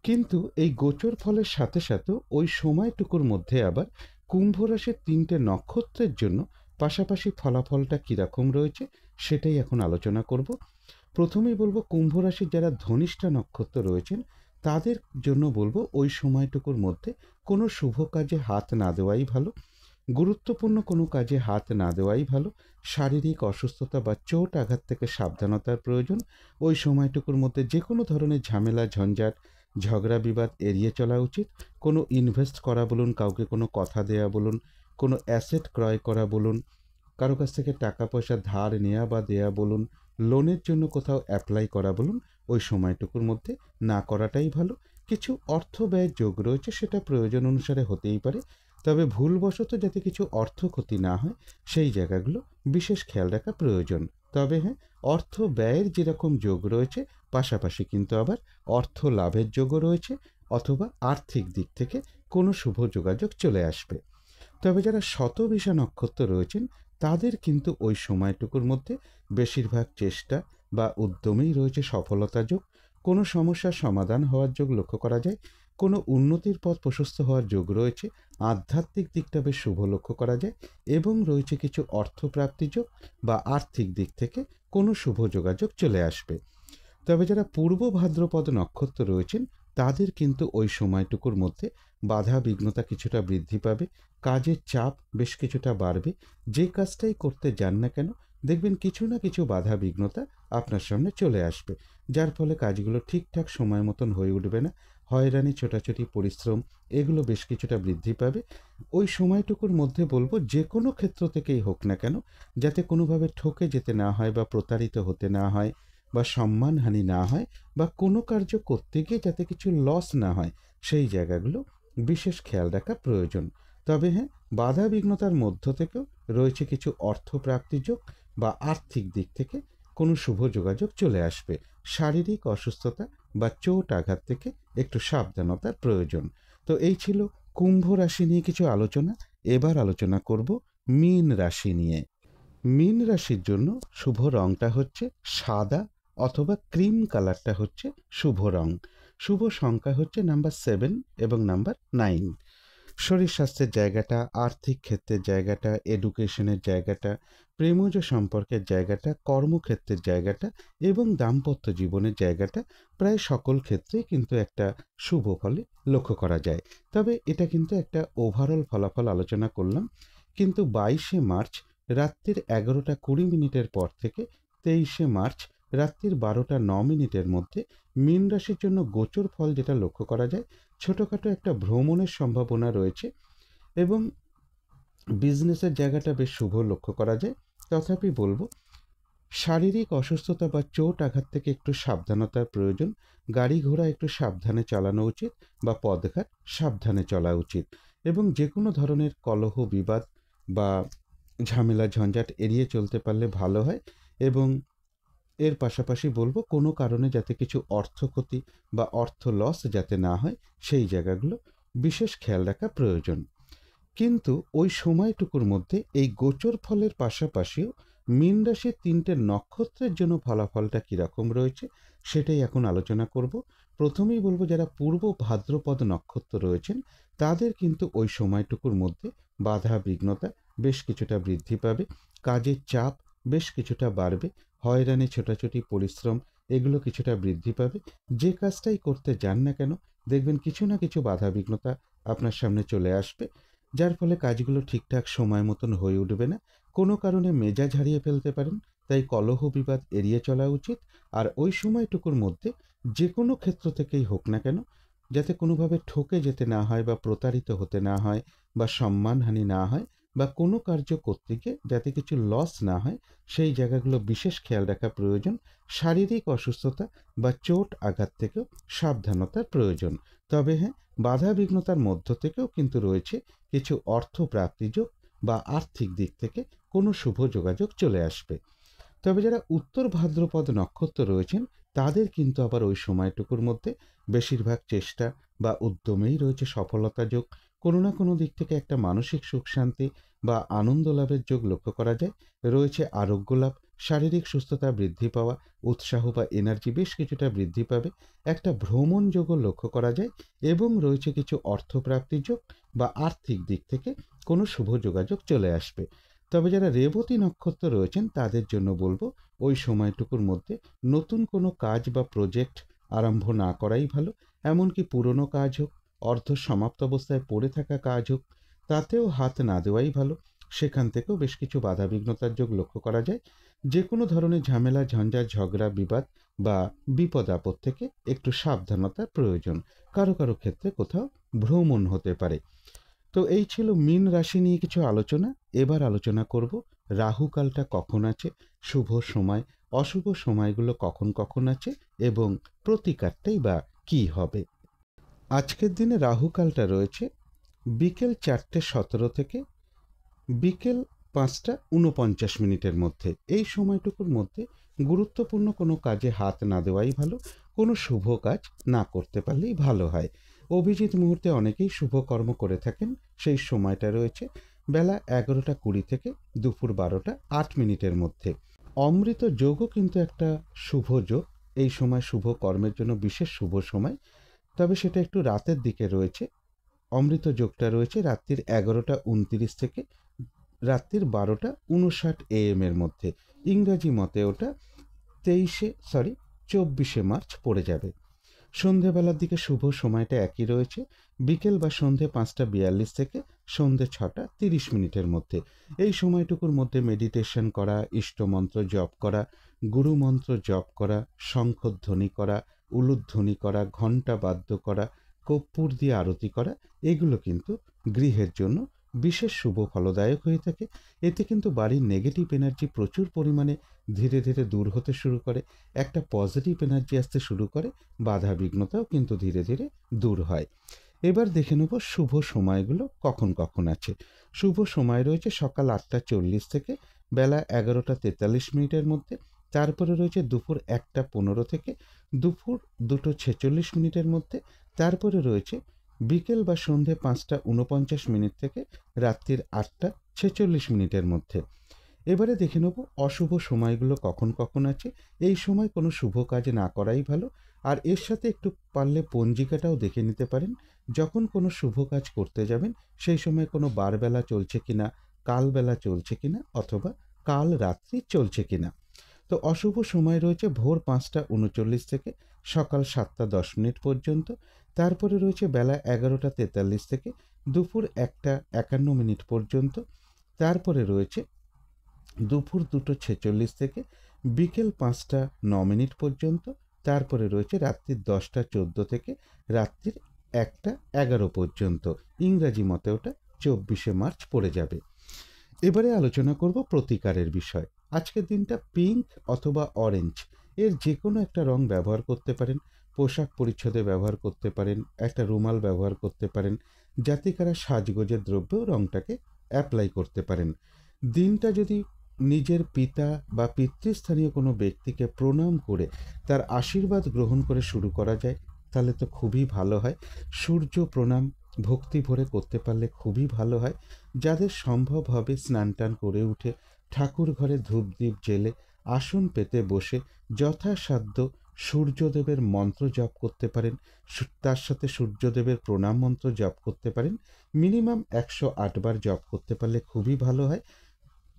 কিন্তু এই গোচর ফলের সাথে সাথেও ওই সময়টুকুর মধ্যে আবার কুম্ভ রাশির 3টে নক্ষত্রের জন্য পাশাপাশি ফলাফলটা কীরকম রয়েছে সেটাই এখন আলোচনা করব। প্রথমেই বলবো, কুম্ভ রাশির যারা ধনিষ্ঠা নক্ষত্র রয়েছেন তাদের জন্য বলবো ওই সময়টুকুর মধ্যে কোনো শুভ কাজে হাত না দেওয়াই ভালো। গুরুত্বপূর্ণ কোনো কাজে হাত না দেওয়াই ভালো। শারীরিক অসুস্থতা বা চোট আঘাত থেকে সাবধানতার প্রয়োজন। ওই সময়টুকুর মধ্যে যে কোনো ধরনের ঝামেলা, ঝঞ্ঝাট, ঝগড়া বিবাদ এড়িয়ে চলা উচিত। কোনো ইনভেস্ট করা বলুন, কাউকে কোনো কথা দেয়া বলুন, কোনো অ্যাসেট ক্রয় করা বলুন, কারো কাছ থেকে টাকা পয়সা ধার নেওয়া বা দেয়া বলুন, লোনের জন্য কোথাও অ্যাপ্লাই করা বলুন, ওই সময়টুকুর মধ্যে না করাটাই ভালো। কিছু অর্থ ব্যয়ের যোগ রয়েছে, সেটা প্রয়োজন অনুসারে হতেই পারে, তবে ভুলবশত যাতে কিছু অর্থ ক্ষতি না হয় সেই জায়গাগুলো বিশেষ খেয়াল রাখা প্রয়োজন। তবে হ্যাঁ, অর্থ ব্যয়ের যেরকম যোগ রয়েছে, পাশাপাশি কিন্তু আবার অর্থ লাভের যোগও রয়েছে, অথবা আর্থিক দিক থেকে কোনো শুভ যোগাযোগ চলে আসবে। তবে যারা শতবিষা নক্ষত্র রয়েছেন তাদের কিন্তু ওই সময়টুকুর মধ্যে বেশিরভাগ চেষ্টা বা উদ্যমেই রয়েছে সফলতা যোগ। কোনো সমস্যার সমাধান হওয়ার যোগ লক্ষ্য করা যায়। কোনো উন্নতির পথ প্রশস্ত হওয়ার যোগ রয়েছে। আধ্যাত্মিক দিকটা বেশ শুভ লক্ষ্য করা যায়, এবং রয়েছে কিছু অর্থপ্রাপ্তি যোগ বা আর্থিক দিক থেকে কোনো শুভ যোগাযোগ চলে আসবে। তবে যারা পূর্ব ভাদ্রপদ নক্ষত্র রয়েছেন তাদের কিন্তু ওই সময়টুকুর মধ্যে বাধা বিঘ্নতা কিছুটা বৃদ্ধি পাবে। কাজের চাপ বেশ কিছুটা বাড়বে। যে কাজটাই করতে যান না কেন, দেখবেন কিছু না কিছু বাধা বিঘ্নতা আপনার সামনে চলে আসবে, যার ফলে কাজগুলো ঠিকঠাক সময় মতন হয়ে উঠবে না। হয়রানি, ছোটাছুটি, পরিশ্রম এগুলো বেশ কিছুটা বৃদ্ধি পাবে। ওই সময়টুকুর মধ্যে বলবো যে কোনো ক্ষেত্র থেকেই হোক না কেন, যাতে কোনোভাবে ঠকে যেতে না হয় বা প্রতারিত হতে না হয়, বা সম্মানহানি না হয়, বা কোনো কার্য করতে গিয়ে যাতে কিছু লস না হয়, সেই জায়গাগুলো বিশেষ খেয়াল রাখা প্রয়োজন। তবে হ্যাঁ, বাধা বিঘ্নতার মধ্য থেকেও রয়েছে কিছু অর্থপ্রাপ্তি যোগ বা আর্থিক দিক থেকে কোনো শুভ যোগাযোগ চলে আসবে। শারীরিক অসুস্থতা বা চোট আঘাত থেকে একটু সাবধানতার প্রয়োজন। তো এই ছিল কুম্ভ রাশি নিয়ে কিছু আলোচনা। এবার আলোচনা করব মীন রাশি নিয়ে। মীন রাশির জন্য শুভ রংটা হচ্ছে সাদা অথবা ক্রিম কালারটা হচ্ছে শুভ রং। শুভ সংখ্যা হচ্ছে নাম্বার 7 এবং নাম্বার 9। শরীর স্বাস্থ্যের জায়গাটা, আর্থিক ক্ষেত্রের জায়গাটা, এডুকেশনের জায়গাটা, প্রেমজ সম্পর্কের জায়গাটা, কর্মক্ষেত্রের জায়গাটা এবং দাম্পত্য জীবনের জায়গাটা, প্রায় সকল ক্ষেত্রেই কিন্তু একটা শুভ ফলে লক্ষ্য করা যায়। তবে এটা কিন্তু একটা ওভারঅল ফলাফল আলোচনা করলাম। কিন্তু 22শে মার্চ রাত্রির 11:20 পর থেকে 23শে মার্চ রাত্রির 12:09 মধ্যে মীন রাশির জন্য গোচর ফল যেটা লক্ষ্য করা যায়, ছোটোখাটো একটা ভ্রমণের সম্ভাবনা রয়েছে এবং বিজনেসের জায়গাটা বেশ শুভ লক্ষ্য করা যায়। তথাপি বলবো শারীরিক অসুস্থতা বা চোট আঘাত থেকে একটু সাবধানতার প্রয়োজন। গাড়ি ঘোড়া একটু সাবধানে চালানো উচিত, বা পথঘাট সাবধানে চলা উচিত, এবং যে কোনো ধরনের কলহ বিবাদ বা ঝামেলা ঝঞ্ঝাট এড়িয়ে চলতে পারলে ভালো হয়। এবং এর পাশাপাশি বলবো কোনো কারণে যাতে কিছু অর্থ ক্ষতি বা অর্থ লস যাতে না হয়, সেই জায়গাগুলো বিশেষ খেয়াল রাখা প্রয়োজন। কিন্তু ওই সময়টুকুর মধ্যে এই গোচর ফলের পাশাপাশিও মীন রাশির 3টে নক্ষত্রের জন্য ফলাফলটা কীরকম রয়েছে সেটাই এখন আলোচনা করব। প্রথমেই বলবো যারা পূর্ব ভাদ্রপদ নক্ষত্র রয়েছেন তাদের কিন্তু ওই সময়টুকুর মধ্যে বাধা বিঘ্নতা বেশ কিছুটা বৃদ্ধি পাবে। কাজের চাপ বেশ কিছুটা বাড়বে। হয়রানি, ছোটাছুটি, পরিশ্রম এগুলো কিছুটা বৃদ্ধি পাবে। যে কাজটাই করতে যান না কেন, দেখবেন কিছু না কিছু বাধা বিঘ্নতা আপনার সামনে চলে আসবে, যার ফলে কাজগুলো ঠিকঠাক সময় মতন হয়ে উঠবে না। কোনো কারণে মেজাজ হারিয়ে ফেলতে পারেন, তাই কলহ বিবাদ এড়িয়ে চলা উচিত। আর ওই সময়টুকুর মধ্যে যে কোনো ক্ষেত্র থেকেই হোক না কেন, যাতে কোনোভাবে ঠকে যেতে না হয় বা প্রতারিত হতে না হয় বা সম্মানহানি না হয়, বা কোনো কার্য করতে গিয়ে যাতে কিছু লস না হয়, সেই জায়গাগুলো বিশেষ খেয়াল রাখা প্রয়োজন। শারীরিক অসুস্থতা বা চোট আঘাত থেকেও সাবধানতার প্রয়োজন। তবে হ্যাঁ, বাধা বিঘ্নতার মধ্য থেকেও কিন্তু রয়েছে কিছু অর্থ প্রাপ্তিযোগ বা আর্থিক দিক থেকে কোনো শুভ যোগাযোগ চলে আসবে। তবে যারা উত্তর ভাদ্রপদ নক্ষত্র রয়েছেন তাদের কিন্তু আবার ওই সময়টুকুর মধ্যে বেশিরভাগ চেষ্টা বা উদ্যমেই রয়েছে সফলতা যোগ। কোনো না কোনো দিক থেকে একটা মানসিক সুখ শান্তি বা আনন্দ লাভের যোগ লক্ষ্য করা যায়। রয়েছে আরোগ্য লাভ, শারীরিক সুস্থতা বৃদ্ধি পাওয়া, উৎসাহ বা এনার্জি বেশ কিছুটা বৃদ্ধি পাবে। একটা ভ্রমণ যোগও লক্ষ্য করা যায়, এবং রয়েছে কিছু অর্থপ্রাপ্তি যোগ বা আর্থিক দিক থেকে কোনো শুভ যোগাযোগ চলে আসবে। তবে যারা রেবতী নক্ষত্র রয়েছেন তাদের জন্য বলবো ওই সময়টুকুর মধ্যে নতুন কোনো কাজ বা প্রজেক্ট আরম্ভ না করাই ভালো। এমনকি পুরনো কাজ হোক, অর্ধ সমাপ্ত অবস্থায় পড়ে থাকা কাজ হোক, তাতেও হাত না দেওয়াই ভালো। সেখান থেকেও বেশ কিছু বাধাবিঘ্নতার যোগ লক্ষ্য করা যায়। যে কোনো ধরনের ঝামেলা, ঝঞ্ঝাট, ঝগড়া, বিবাদ বা বিপদ আপদ থেকে একটু সাবধানতার প্রয়োজন। কারো কারো ক্ষেত্রে কোথাও ভ্রমণ হতে পারে। তো এই ছিল মীন রাশি নিয়ে কিছু আলোচনা। এবার আলোচনা করব রাহুকালটা কখন আছে, শুভ সময়, অশুভ সময়গুলো কখন কখন আছে এবং প্রতিকারটাই বা কী হবে। আজকের দিনে রাহুকালটা রয়েছে বিকেল 4:17 থেকে বিকেল 5:49 মধ্যে। এই সময়টুকুর মধ্যে গুরুত্বপূর্ণ কোনো কাজে হাত না দেওয়াই ভালো। কোনো শুভ কাজ না করতে পারলেই ভালো হয়। অভিজিৎ মুহূর্তে অনেকেই শুভ কর্ম করে থাকেন। সেই সময়টা রয়েছে বেলা 11:20 থেকে দুপুর 12:08 মধ্যে। অমৃত যোগও কিন্তু একটা শুভ যোগ। এই সময় শুভ কর্মের জন্য বিশেষ শুভ সময়, তবে সেটা একটু রাতের দিকে রয়েছে। অমৃত যোগটা রয়েছে রাত্রির 11:29 থেকে রাত্রির 12:59 AM এর মধ্যে। ইংরাজি মতে ওটা 24 মার্চ পড়ে যাবে। সন্ধেবেলার দিকে শুভ সময়টা একই রয়েছে, বিকেল বা সন্ধে 5:42 থেকে সন্ধে 6:30 মধ্যে। এই সময়টুকুর মধ্যে মেডিটেশন করা, ইষ্টমন্ত্র জপ করা, গুরুমন্ত্র জপ করা, শঙ্খধ্বনি করা, উলুধ্বনি করা, ঘণ্টা বাদ্য করা, কর্পূর দিয়ে আরতি করা, এগুলো কিন্তু গৃহের জন্য বিশেষ শুভ ফলদায়ক হয়ে থাকে। এতে কিন্তু বাড়ির নেগেটিভ এনার্জি প্রচুর পরিমাণে ধীরে ধীরে দূর হতে শুরু করে, একটা পজিটিভ এনার্জি আসতে শুরু করে, বাধা বিঘ্নতাও কিন্তু ধীরে ধীরে দূর হয়। এবার দেখে নেব শুভ সময়গুলো কখন কখন আছে। শুভ সময় রয়েছে সকাল 8:40 থেকে বেলা 11:43 মধ্যে। তারপরে রয়েছে দুপুর 1:15 থেকে দুপুর 2:46 মধ্যে। তারপরে রয়েছে বিকেল বা সন্ধে 5:49 থেকে রাত্রির 8:46 মধ্যে। এবারে দেখে নেব অশুভ সময়গুলো কখন কখন আছে। এই সময় কোনো শুভ কাজ না করাই ভালো। আর এর সাথে একটু পারলে পঞ্জিকাটাও দেখে নিতে পারেন। যখন কোনো শুভ কাজ করতে যাবেন সেই সময় কোনো বারবেলা চলছে কিনা, কালবেলা চলছে কিনা, অথবা কাল রাত্রি চলছে কিনা। তো অশুভ সময় রয়েছে ভোর 5:39 থেকে সকাল 7:10 পর্যন্ত। তারপরে রয়েছে বেলা 11:43 থেকে দুপুর 1:51 পর্যন্ত। তারপরে রয়েছে দুপুর 2:46 থেকে বিকেল 5:09 পর্যন্ত। তারপরে রয়েছে রাত্রির 10:14 থেকে রাত্রির 1:11 পর্যন্ত। ইংরাজি মতে ওটা 24 মার্চ পড়ে যাবে। এবারে আলোচনা করব প্রতিকারের বিষয়। আজকের দিনটা পিঙ্ক অথবা অরেঞ্জ এর যে কোনো একটা রং ব্যবহার করতে পারেন। পোশাক পরিচ্ছদে ব্যবহার করতে পারেন, একটা রুমাল ব্যবহার করতে পারেন, জাতিকারা সাজগোজের দ্রব্যেও রংটাকে অ্যাপ্লাই করতে পারেন। দিনটা যদি নিজের পিতা বা পিতৃস্থানীয় কোনো ব্যক্তিকে প্রণাম করে তার আশীর্বাদ গ্রহণ করে শুরু করা যায় তাহলে তো খুবই ভালো হয়। সূর্য প্রণাম ভক্তি ভরে করতে পারলে খুবই ভালো হয়। যাদের সম্ভব হবে স্নান টান করে উঠে ঠাকুর ঘরে ধূপদীপ জেলে আসন পেতে বসে যথাসাধ্য সূর্যদেবের মন্ত্র জপ করতে পারেন। তার সাথে সূর্যদেবের প্রণাম মন্ত্র জপ করতে পারেন। মিনিমাম 108 বার জপ করতে পারলে খুবই ভালো হয়।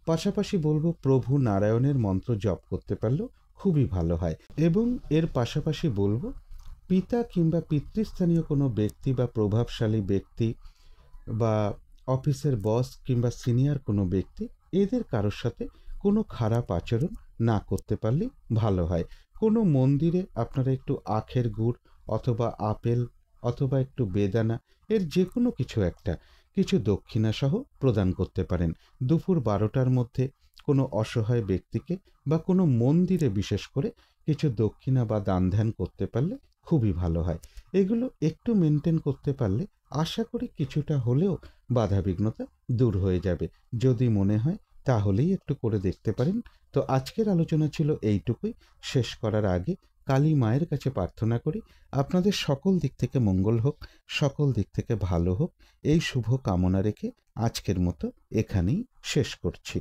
পাশাপাশি বলবো প্রভু নারায়ণের মন্ত্র জপ করতে পারলেও খুবই ভালো হয়। এবং এর পাশাপাশি বলবো পিতা কিংবা পিতৃস্থানীয় কোনো ব্যক্তি বা প্রভাবশালী ব্যক্তি বা অফিসের বস কিংবা সিনিয়র কোনো ব্যক্তি, এদের কারোর সাথে কোনো খারাপ আচরণ না করতে পারলেই ভালো হয়। কোনো মন্দিরে আপনারা একটু আখের গুড় অথবা আপেল অথবা একটু বেদানা এর যে কোনো কিছু দক্ষিণা সহ প্রদান করতে পারেন। দুপুর 12টার মধ্যে কোনো অসহায় ব্যক্তিকে বা কোনো মন্দিরে বিশেষ করে কিছু দক্ষিণা বা দান ধ্যান করতে পারলে খুবই ভালো হয়। এগুলো একটু মেনটেন করতে পারলে আশা করি কিছুটা হলেও বাধাবিঘ্নতা দূর হয়ে যাবে। যদি মনে হয় তাহলেই একটু করে দেখতে পারেন। তো আজকের আলোচনা ছিল এইটুকুই। শেষ করার আগে কালী মায়ের কাছে প্রার্থনা করি আপনাদের সকল দিক থেকে মঙ্গল হোক, সকল দিক থেকে ভালো হোক, এই শুভ কামনা রেখে আজকের মতো এখানেই শেষ করছি।